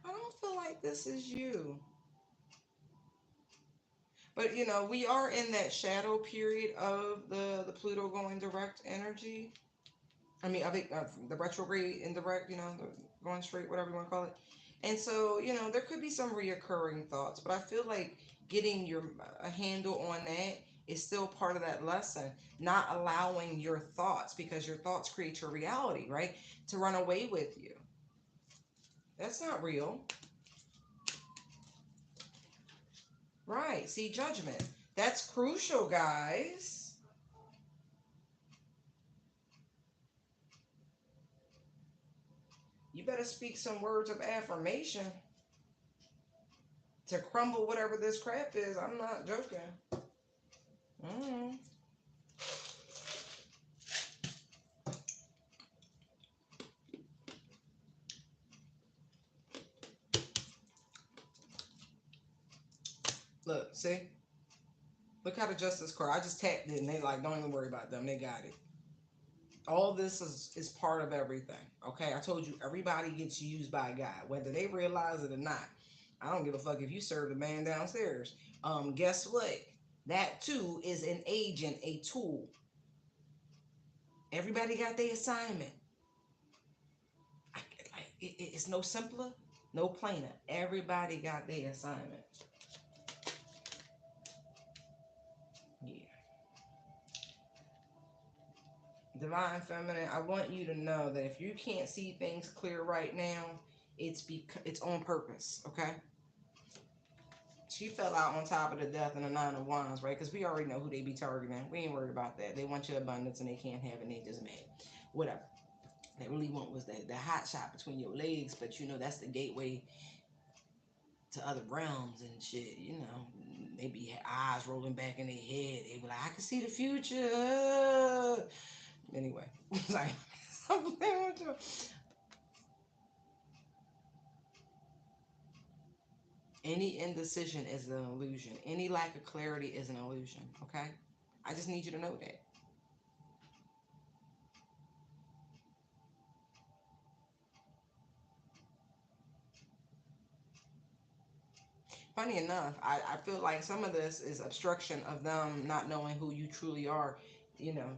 I don't feel like this is you. But you know, we are in that shadow period of the Pluto going direct energy. I mean, I think the retrograde indirect, you know, the going straight, whatever you want to call it. And so, you know, there could be some reoccurring thoughts, but I feel like getting your a handle on that is still part of that lesson. Not allowing your thoughts, because your thoughts create your reality, right? To run away with you. That's not real. Right. See, judgment. That's crucial, guys. You better speak some words of affirmation to crumble whatever this crap is. I'm not joking. Mm. Look, see? Look how the Justice Card. I just tapped it and they like, don't even worry about them. They got it. All this is part of everything. Okay? I told you everybody gets used by God, whether they realize it or not. I don't give a fuck if you serve the man downstairs. Guess what? That too is an agent, a tool. Everybody got their assignment. It's no simpler, no plainer. Everybody got their assignment. Yeah. Divine Feminine, I want you to know that if you can't see things clear right now, it's on purpose, okay? She fell out on top of the death in the Nine of Wands, right? Because we already know who they be targeting. We ain't worried about that. They want your abundance and they can't have it and they just mad. Whatever. They really want was the hot shot between your legs, but you know that's the gateway to other realms and shit, you know. Maybe eyes rolling back in their head. They be like, I can see the future. Anyway, like, any indecision is an illusion. Any lack of clarity is an illusion, okay? I just need you to know that. Funny enough, I feel like some of this is obstruction of them not knowing who you truly are, you know,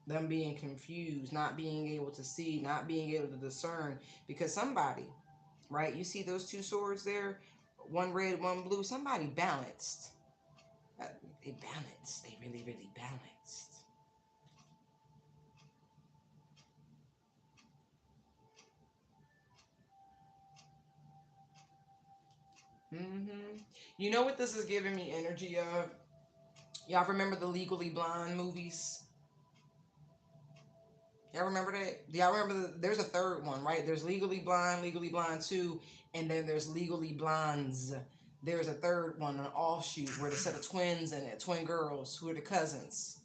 them being confused, not being able to see, not being able to discern. Because somebody, right, you see those two swords there, one red, one blue, somebody balanced. They balanced. They really, really balanced. You know what this is giving me energy of? Y'all remember the Legally Blonde movies? Y'all remember that? Do y'all remember? There's a third one, right? There's Legally Blonde 2, and then there's Legally Blondes. There's a third one, an offshoot, where the set of twins in it, twin girls who are the cousins,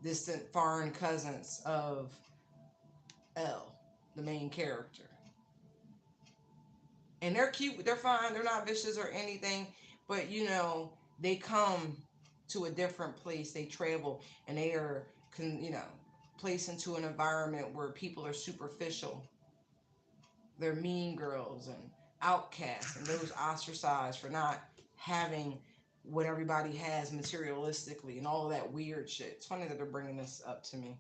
distant foreign cousins of Elle, the main character. And they're cute, they're fine, they're not vicious or anything, but you know, they come to a different place, they travel, and they are, you know, placed into an environment where people are superficial. They're mean girls and outcasts, and those ostracized for not having what everybody has materialistically and all that weird shit. It's funny that they're bringing this up to me.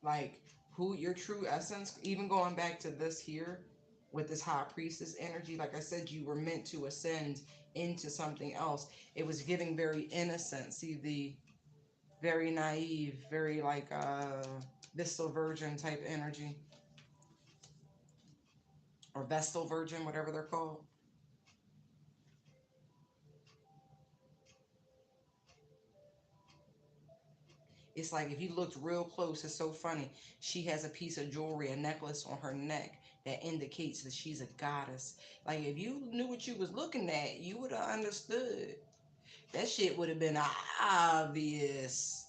Like, who your true essence, even going back to this here, with this high priestess energy. Like I said, you were meant to ascend into something else. It was giving very innocent. See, the very naive, very like Vestal Virgin type energy. Or Vestal Virgin, whatever they're called. It's like if you looked real close, it's so funny. She has a piece of jewelry, a necklace on her neck that indicates that she's a goddess. Like if you knew what you was looking at, you would have understood. That shit would have been obvious.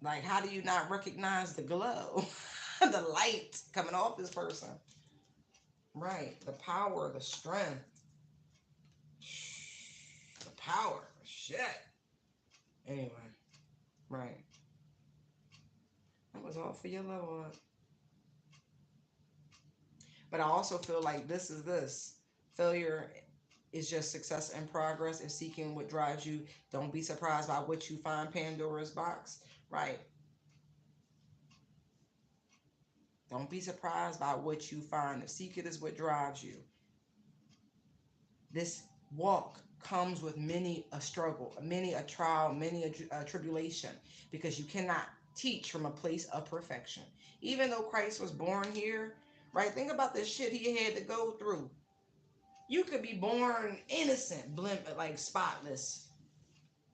Like, how do you not recognize the glow? The light coming off this person. Right. The power, the strength. The power. Shit. Anyway. Right. That was all for your level up. But I also feel like this is this. Failure is just success and progress. If seeking what drives you, don't be surprised by what you find. Pandora's box. Right. Don't be surprised by what you find. If seek it is what drives you. This walk comes with many a struggle, many a trial, many a tribulation, because you cannot teach from a place of perfection. Even though Christ was born here, right? Think about the shit he had to go through. You could be born innocent, like spotless,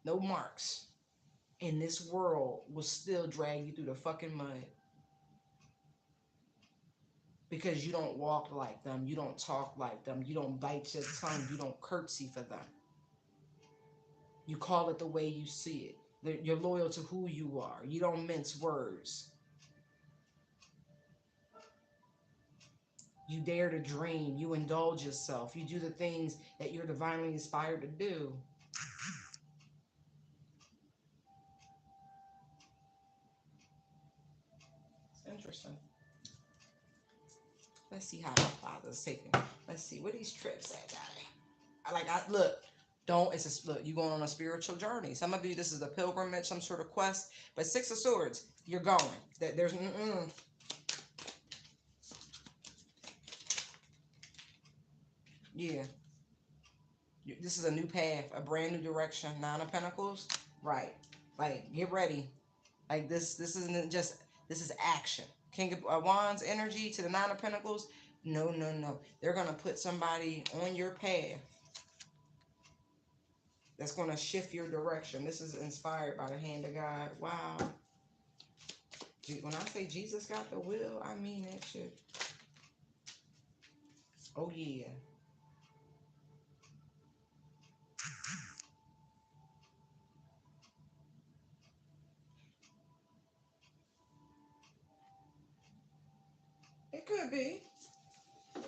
no marks, and this world will still drag you through the fucking mud because you don't walk like them, you don't talk like them, you don't bite your tongue, you don't curtsy for them. You call it the way you see it. You're loyal to who you are. You don't mince words. You dare to dream. You indulge yourself. You do the things that you're divinely inspired to do. It's interesting. Let's see how my father's taking. Let's see what these trips at, guy. Look. Don't, it's a, look, you going on a spiritual journey. Some of you, this is a pilgrimage, some sort of quest. But Six of Swords, you're going. There's, yeah. This is a new path, a brand new direction. Nine of Pentacles, right? Like, get ready. Like this isn't just, this is action. King of Wands energy to the Nine of Pentacles. No, no, no. They're gonna put somebody on your path that's gonna shift your direction. This is inspired by the hand of God. Wow. When I say Jesus got the will, I mean that shit. Oh yeah. It could be.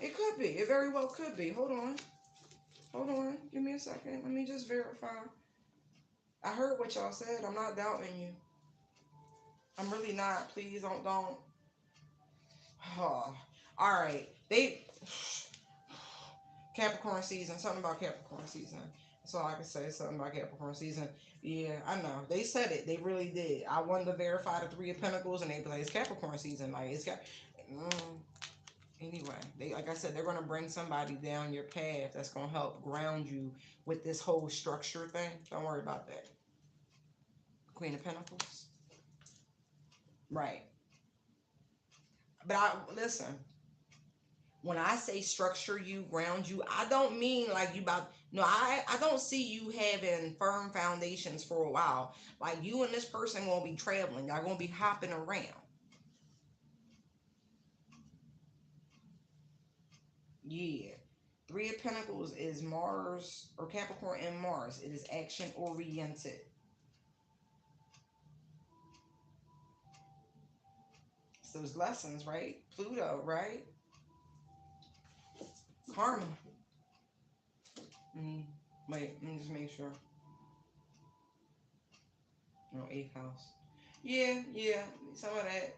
It could be. It very well could be. Hold on. Hold on. Give me a second. Let me just verify. I heard what y'all said. I'm not doubting you. I'm really not. Please don't. Oh. All right. Capricorn season. Something about Capricorn season. That's all I can say. Something about Capricorn season. Yeah, I know. They said it. They really did. I wanted to verify the Three of Pentacles, and they be like, it's Capricorn season. Like, it's got. Anyway, like I said, they're going to bring somebody down your path that's going to help ground you with this whole structure thing. Don't worry about that. Queen of Pentacles. Right. But listen, when I say structure you, ground you, I don't mean like you about, no, I don't see you having firm foundations for a while. Like you and this person going to be traveling. Y'all going to be hopping around. Yeah. Three of Pentacles is Mars or Capricorn and Mars. It is action oriented. So those lessons, right? Pluto, right? Karma. Wait, let me just make sure. No, 8th house. Yeah, some of that.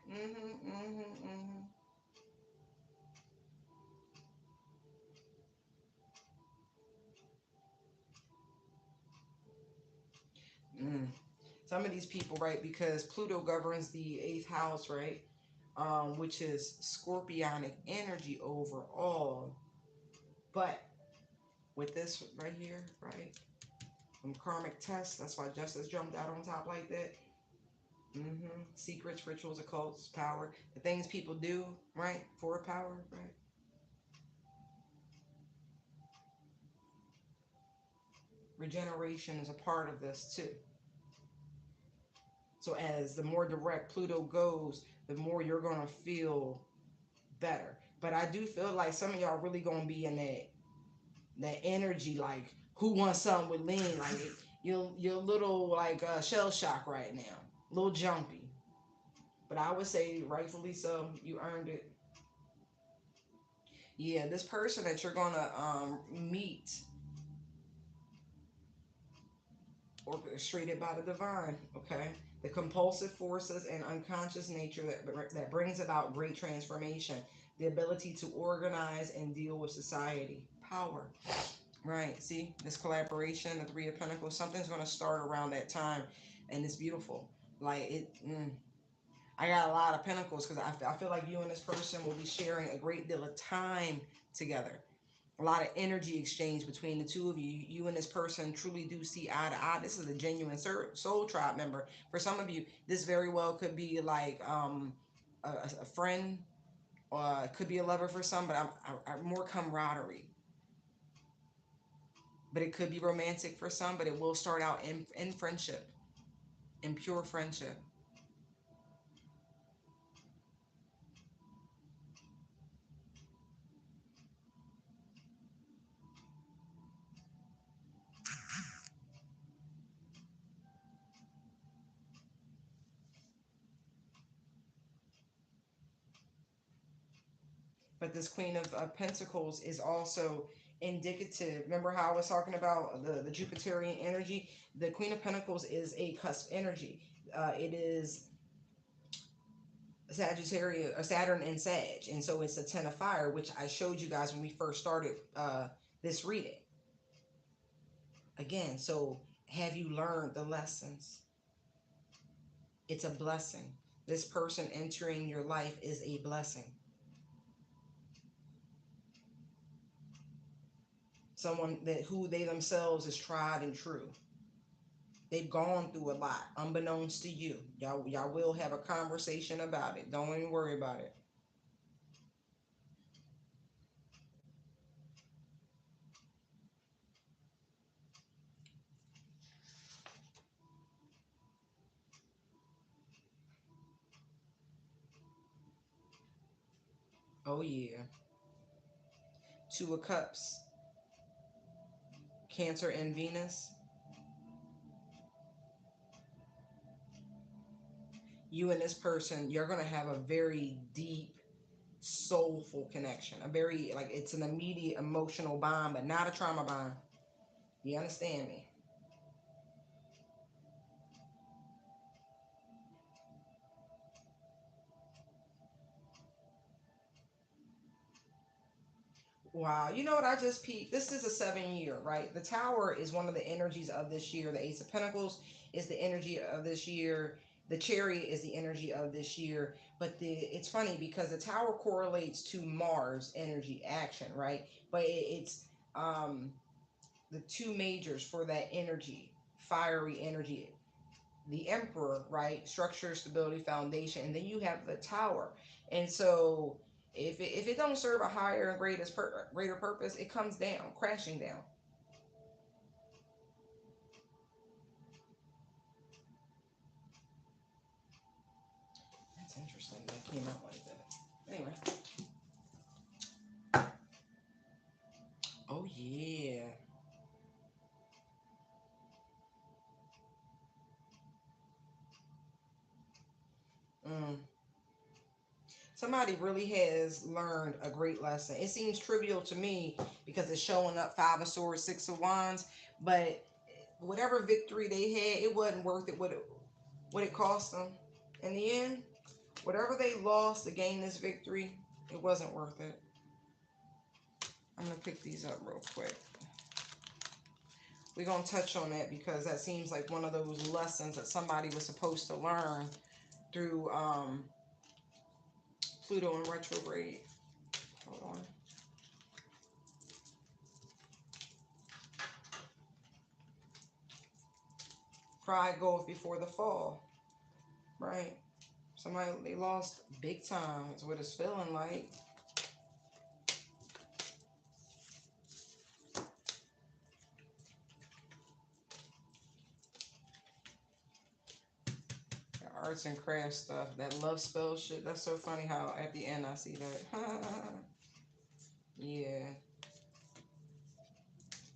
Some of these people, right? Because Pluto governs the 8th house, right? which is scorpionic energy overall. But with this right here, right? From karmic tests, that's why justice jumped out on top like that. Secrets, rituals, occults, power, the things people do, right? For power, right? Regeneration is a part of this too. So as the more direct Pluto goes, the more you're gonna feel better. But I do feel like some of y'all really gonna be in that energy, like who wants something with lean, like you're a little like shell shock right now, a little jumpy. But I would say rightfully so. You earned it. Yeah, this person that you're gonna meet, orchestrated by the divine. Okay, the compulsive forces and unconscious nature that brings about great transformation, the ability to organize and deal with society, power. Right. See this collaboration, the Three of Pentacles. Something's gonna start around that time, and it's beautiful. Like it. I got a lot of pentacles because I feel like you and this person will be sharing a great deal of time together. A lot of energy exchange between the two of you. You and this person truly do see eye to eye. This is a genuine soul tribe member. For some of you, this very well could be like a friend, or it could be a lover for some, but I'm more camaraderie. But it could be romantic for some, but it will start out in friendship, in pure friendship. But this Queen of Pentacles is also indicative. Remember how I was talking about the Jupiterian energy? The Queen of Pentacles is a cusp energy. It is Sagittarius or Saturn and Sag, and so it's a 10 of fire, which I showed you guys when we first started this reading. Again, so have you learned the lessons? It's a blessing. This person entering your life is a blessing. Someone that who they themselves is tried and true. They've gone through a lot, unbeknownst to you. Y'all will have a conversation about it. Don't even worry about it. Oh yeah. Two of Cups, Cancer and Venus. You and this person, you're gonna have a very deep, soulful connection. A very like it's an immediate emotional bond, but not a trauma bond. You understand me? Wow. You know what I just peeped? This is a 7 year, right? The Tower is one of the energies of this year. The Ace of Pentacles is the energy of this year. The Chariot is the energy of this year. But it's funny because the Tower correlates to Mars energy action, right? But it's the two majors for that energy, fiery energy. The Emperor, right? Structure, stability, foundation. And then you have the Tower. And so if it don't serve a higher and greater purpose, it comes down, crashing down. That's interesting. That came out like that. Anyway. Oh yeah. Mm. Somebody really has learned a great lesson. It seems trivial to me because it's showing up Five of Swords, Six of Wands, but whatever victory they had, it wasn't worth it. What it cost them in the end. Whatever they lost to gain this victory, it wasn't worth it. I'm gonna pick these up real quick. We're gonna touch on that because that seems like one of those lessons that somebody was supposed to learn through Pluto in retrograde. Hold on. Pride goeth before the fall. Right? Somebody, they lost big time. That's what it's feeling like. The arts and crafts stuff. That love spell shit. That's so funny how at the end I see that. Yeah.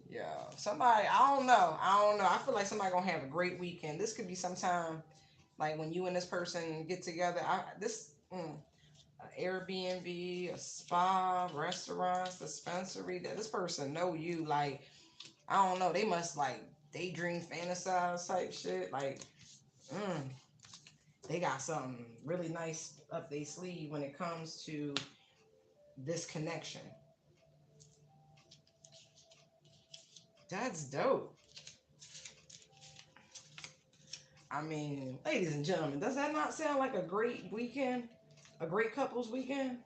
Yeah. Somebody, I don't know. I feel like somebody gonna have a great weekend. This could be sometime like when you and this person get together. Airbnb, a spa, restaurants, dispensary. That this person know you. Like, I don't know. They must like daydream, fantasize type shit. Like, they got something really nice up their sleeve when it comes to this connection. That's dope. I mean, ladies and gentlemen, does that not sound like a great weekend? A great couples weekend?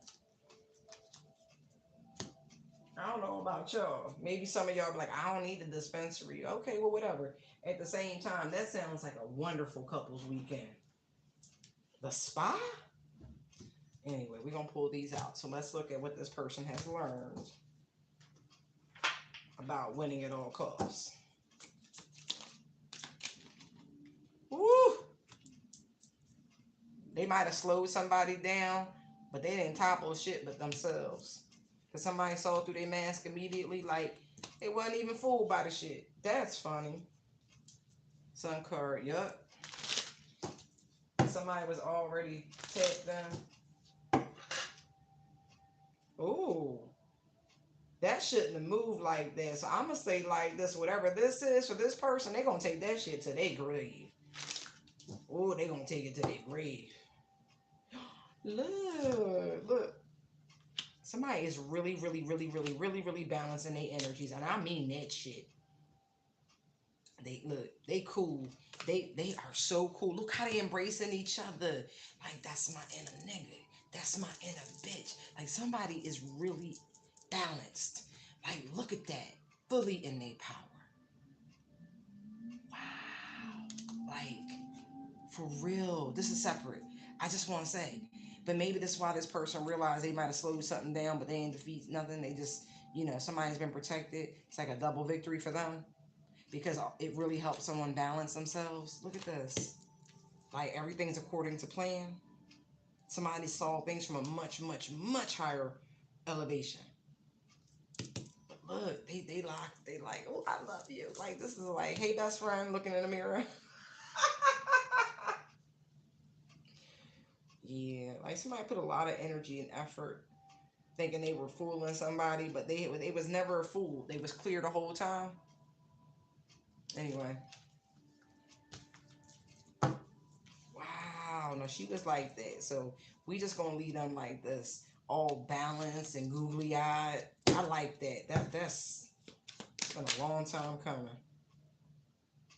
I don't know about y'all. Maybe some of y'all be like, I don't need the dispensary. Okay, well, whatever. At the same time, that sounds like a wonderful couples weekend. The spa? Anyway, we're going to pull these out. So let's look at what this person has learned about winning at all costs. Woo! They might have slowed somebody down, but they didn't topple shit but themselves. Because somebody saw through their mask immediately, like, they wasn't even fooled by the shit. That's funny. Sun card, yup. Somebody was already tapped them. Ooh. That shouldn't have moved like that. So I'm going to say like this, whatever this is for this person, they're going to take that shit to their grave. Oh, they're going to take it to their grave. Look. Somebody is really, really, really, really, really, really balancing their energies. And I mean that shit. They cool. They are so cool. Look how they embracing each other. Like, that's my inner nigga. That's my inner bitch. Like, somebody is really balanced. Like, look at that. Fully in their power. Wow. Like, for real. This is separate. I just want to say. But maybe that's why this person realized they might have slowed something down, but they ain't defeat nothing. They just, somebody's been protected. It's like a double victory for them because it really helps someone balance themselves. Look at this. Like, everything's according to plan. Somebody saw things from a much, much, much higher elevation. But look, they like, oh, I love you. Like, this is like, hey, best friend, looking in the mirror. Yeah, like somebody put a lot of energy and effort thinking they were fooling somebody, but they was never a fool. They was clear the whole time. Anyway. Wow, no, she was like that. So we just gonna leave them like this, all balanced and googly eyed. I like that. That's been a long time coming.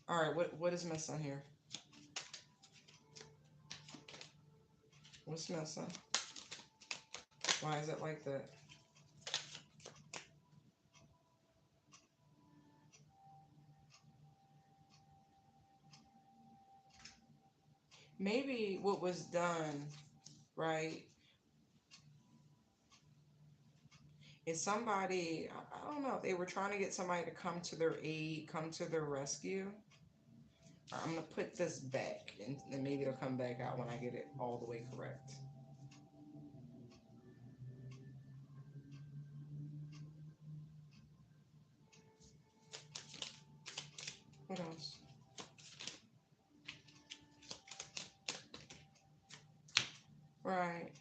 All right, what is missing here? What's missing? Why is it like that? Maybe what was done, right, is somebody, I don't know, if they were trying to get somebody to come to their aid, come to their rescue. I'm going to put this back, and maybe it'll come back out when I get it all the way correct. What else? Right.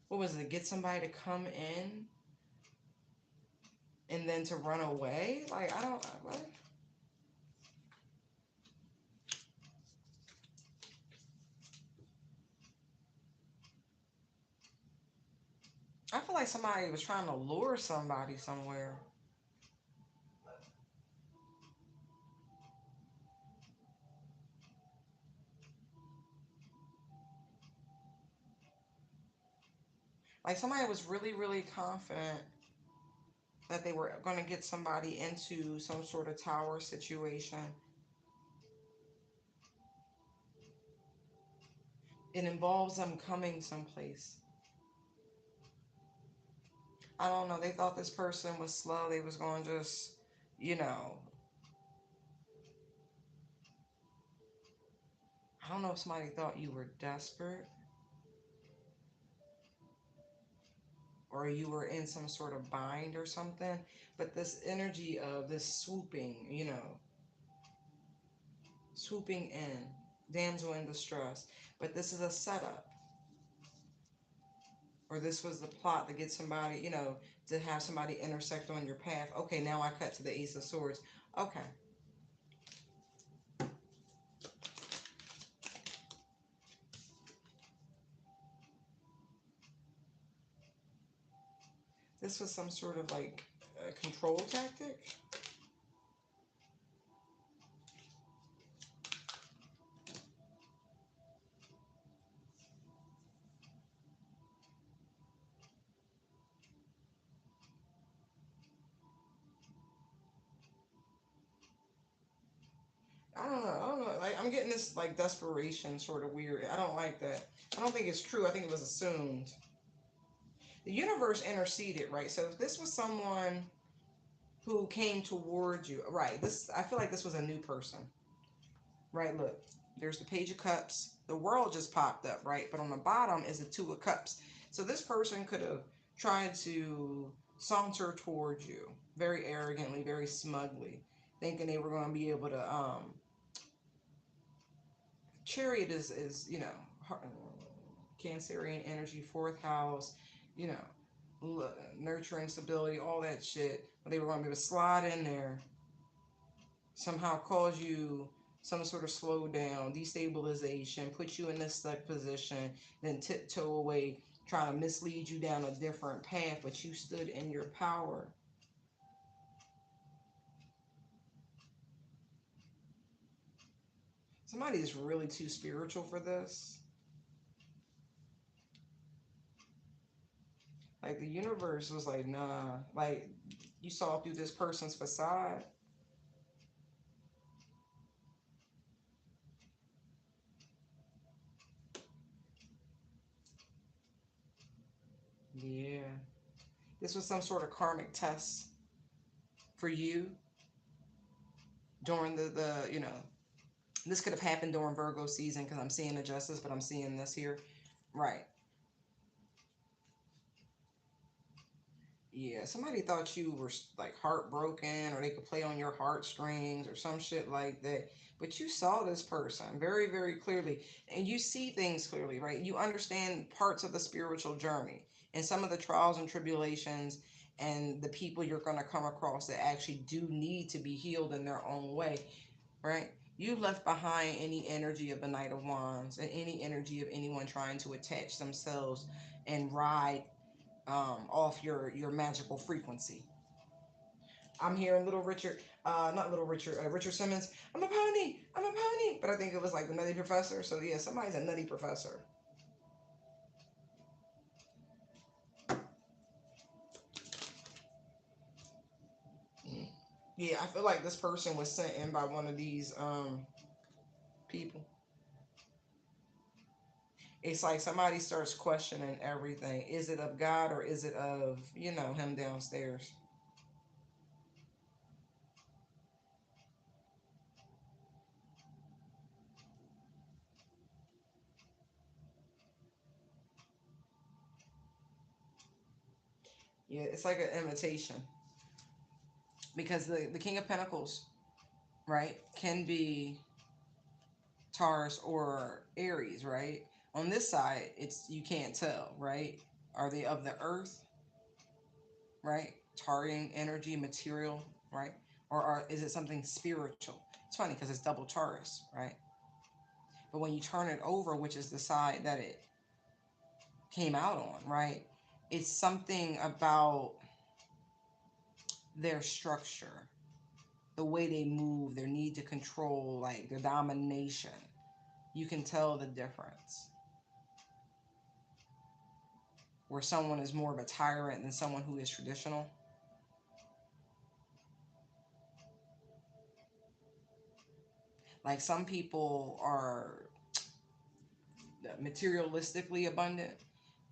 What was it? Get somebody to come in and then to run away? Like, I don't, what? I feel like somebody was trying to lure somebody somewhere. Like somebody was really, really confident that they were going to get somebody into some sort of tower situation. It involves them coming someplace. I don't know. They thought this person was slow. They was going to just, you know, I don't know if somebody thought you were desperate or you were in some sort of bind or something. But this energy of this swooping, swooping in, damsel in distress. But this is a setup, or this was the plot to get somebody, to have somebody intersect on your path. Okay, now I cut to the Ace of Swords. Okay. This was some sort of like control tactic. I don't know. I don't know. Like I'm getting this like desperation sort of weird. I don't like that. I don't think it's true. I think it was assumed. The universe interceded, right? So if this was someone who came towards you, right? This I feel like this was a new person, right? Look, there's the Page of Cups. The world just popped up, right? But on the bottom is the Two of Cups. So this person could have tried to saunter towards you very arrogantly, very smugly, thinking they were going to be able to Chariot is Cancerian energy, fourth house, you know, nurturing stability, all that shit. But they were going to be able to slide in there, somehow cause you some sort of slowdown, destabilization, put you in this stuck position, then tiptoe away, trying to mislead you down a different path, but you stood in your power. Somebody is really too spiritual for this. Like the universe was like, nah. Like you saw through this person's facade. Yeah. This was some sort of karmic test for you during the this could have happened during Virgo season because I'm seeing the justice, but I'm seeing this here. Right. Yeah, somebody thought you were like heartbroken or they could play on your heartstrings or some shit like that. But you saw this person very, very clearly and you see things clearly, right? You understand parts of the spiritual journey and some of the trials and tribulations and the people you're going to come across that actually do need to be healed in their own way, right? You left behind any energy of the Knight of Wands and any energy of anyone trying to attach themselves and ride off your magical frequency. I'm hearing Little Richard, not Little Richard, Richard Simmons. I'm a pony, I'm a pony. But I think it was like the Nutty Professor. So yeah, somebody's a Nutty Professor. Mm. Yeah, I feel like this person was sent in by one of these people. It's like somebody starts questioning everything. Is it of God or is it of him downstairs? Yeah, it's like an imitation because the King of Pentacles, right, can be Taurus or Aries, right? On this side, it's you can't tell, right? Are they of the earth, right? Taurian energy, material, right? Is it something spiritual? It's funny because it's double Taurus, right? But when you turn it over, which is the side that it came out on, right? It's something about their structure, the way they move, their need to control, like their domination. You can tell the difference. Where someone is more of a tyrant than someone who is traditional. Like some people are materialistically abundant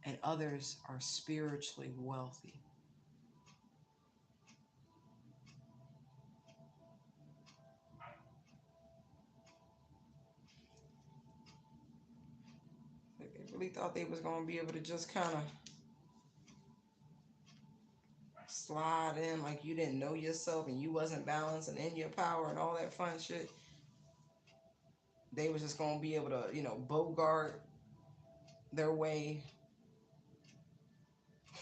and others are spiritually wealthy. Like they really thought they was going to be able to just kind of slide in like you didn't know yourself and you wasn't balanced and in your power and all that fun shit. They was just going to be able to, bogart their way.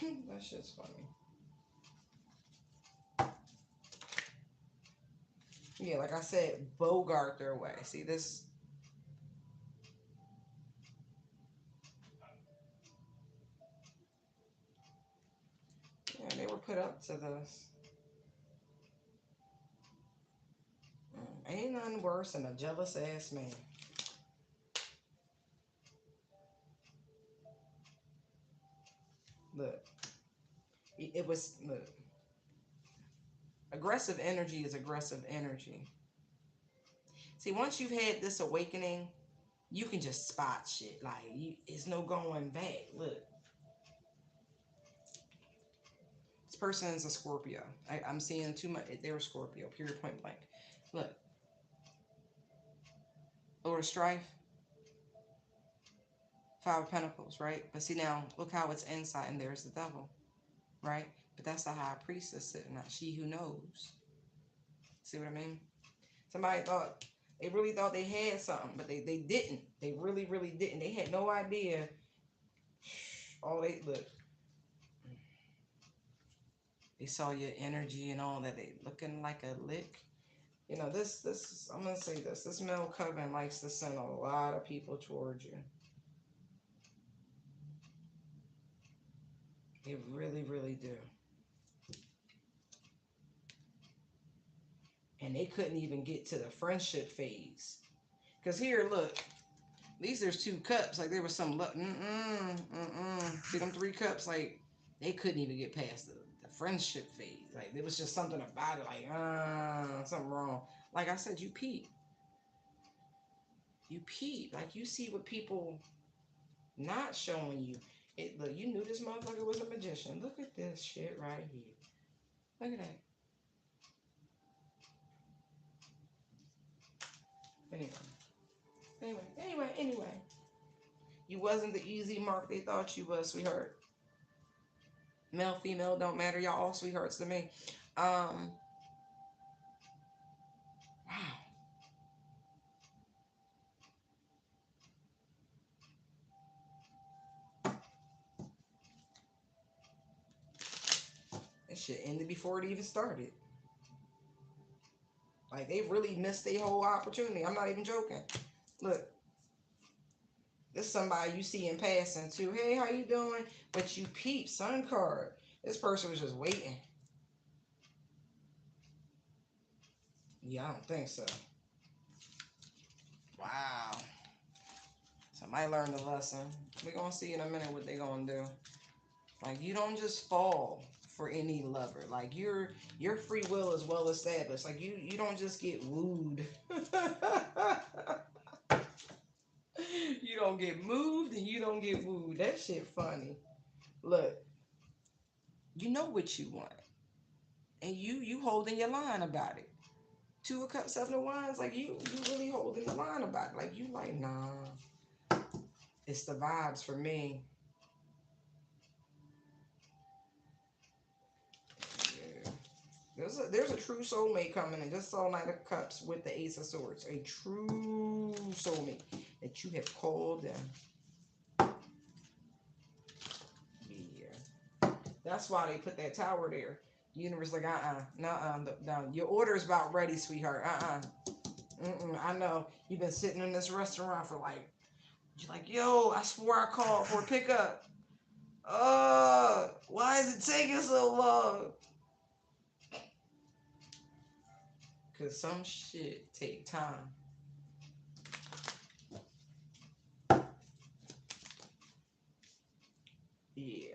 That shit's funny. Yeah, like I said, bogart their way. See this? Yeah, they were put up to this. Ain't nothing worse than a jealous ass man. Look, it was, look, aggressive energy is aggressive energy. See, once you've had this awakening, you can just spot shit. Like, it's no going back. Look, this person is a Scorpio. I'm seeing too much. They're a Scorpio, period, point blank. Look, Lord of Strife, Five of Pentacles, right? But see now, look how it's inside, and there's the devil, right? But that's the high priestess sitting out. She who knows. See what I mean? Somebody thought, they really thought they had something, but they didn't. They really, really didn't. They had no idea. All they, look, they saw your energy and all that. They looking like a lick. This, I'm going to say this male coven likes to send a lot of people towards you. They really, really do. And they couldn't even get to the friendship phase. Because here, look, at least there's 2 cups. Like there was some, see them 3 cups? Like they couldn't even get past the friendship phase. Like there was just something about it. Like, something wrong. Like I said, you peep. You peep. Like you see what people not showing you. Look, you knew this motherfucker was a magician. Look at this shit right here. Look at that. Anyway. You wasn't the easy mark they thought you was, sweetheart. Male, female, don't matter. Y'all all sweethearts to me. Wow. That shit ended before it even started. Like they really missed their whole opportunity. I'm not even joking. Look, this is somebody you see in passing too. Hey, how you doing? But you peep, sun card. This person was just waiting. Yeah, I don't think so. Wow. Somebody learned a lesson. We're gonna see in a minute what they're gonna do. Like you don't just fall for any lover. Like your free will is well established. Like you don't just get wooed. You don't get moved and you don't get wooed. That shit funny. Look, you know what you want. And you holding your line about it. 2 of Cups, 7 of Wands, like you really holding the line about it. Like you like, nah. It's the vibes for me. Yeah. There's a true soulmate coming in. Just saw Knight of Cups with the Ace of Swords. A true soulmate that you have called in. Yeah. That's why they put that tower there. The universe like, no. Your order is about ready, sweetheart. I know. You've been sitting in this restaurant for like, you're like, yo, I swore I called for a pickup. Why is it taking so long? Because some shit take time. Yeah.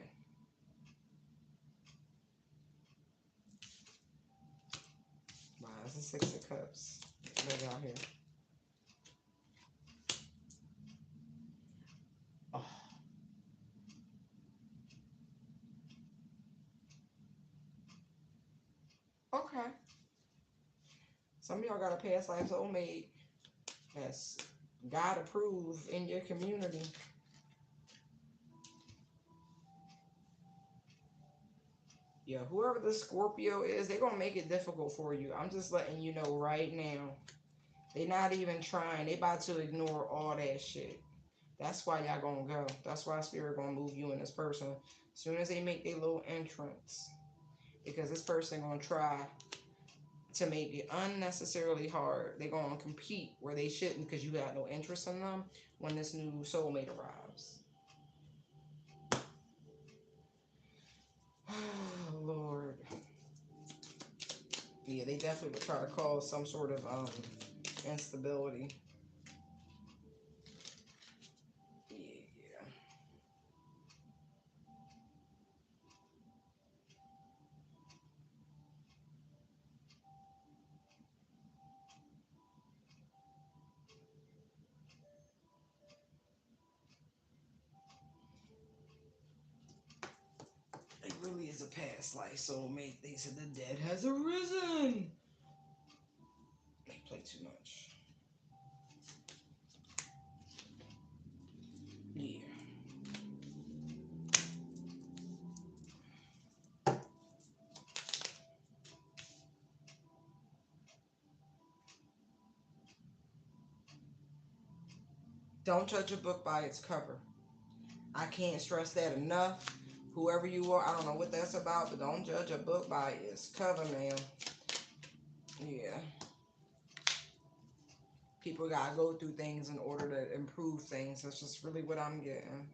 Wow, it's a 6 of Cups. Right out here. Oh. Okay. Some of y'all got a past life soulmate that's God approved in your community. Yeah, whoever the Scorpio is, they're going to make it difficult for you. I'm just letting you know right now. They're not even trying. They about to ignore all that shit. That's why y'all going to go. That's why Spirit going to move you and this person as soon as they make their little entrance. Because this person going to try to make it unnecessarily hard. They're going to compete where they shouldn't because you got no interest in them when this new soulmate arrives. Oh, Lord. Yeah, they definitely would try to cause some sort of instability. Yeah. It really is a past life soulmate. They said the dead has arisen. They play too much. Yeah. Don't judge a book by its cover. I can't stress that enough. Whoever you are, I don't know what that's about, but don't judge a book by its cover, man. Yeah. People gotta go through things in order to improve things. That's just really what I'm getting.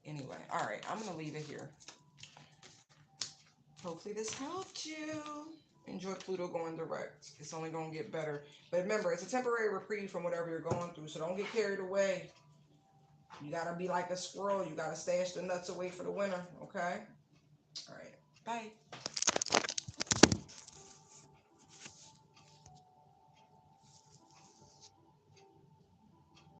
Anyway, all right, I'm gonna leave it here. Hopefully this helped you. Enjoy Pluto going direct. It's only gonna get better. But remember, it's a temporary reprieve from whatever you're going through, so don't get carried away. You gotta be like a squirrel. You gotta stash the nuts away for the winter, okay? All right, bye.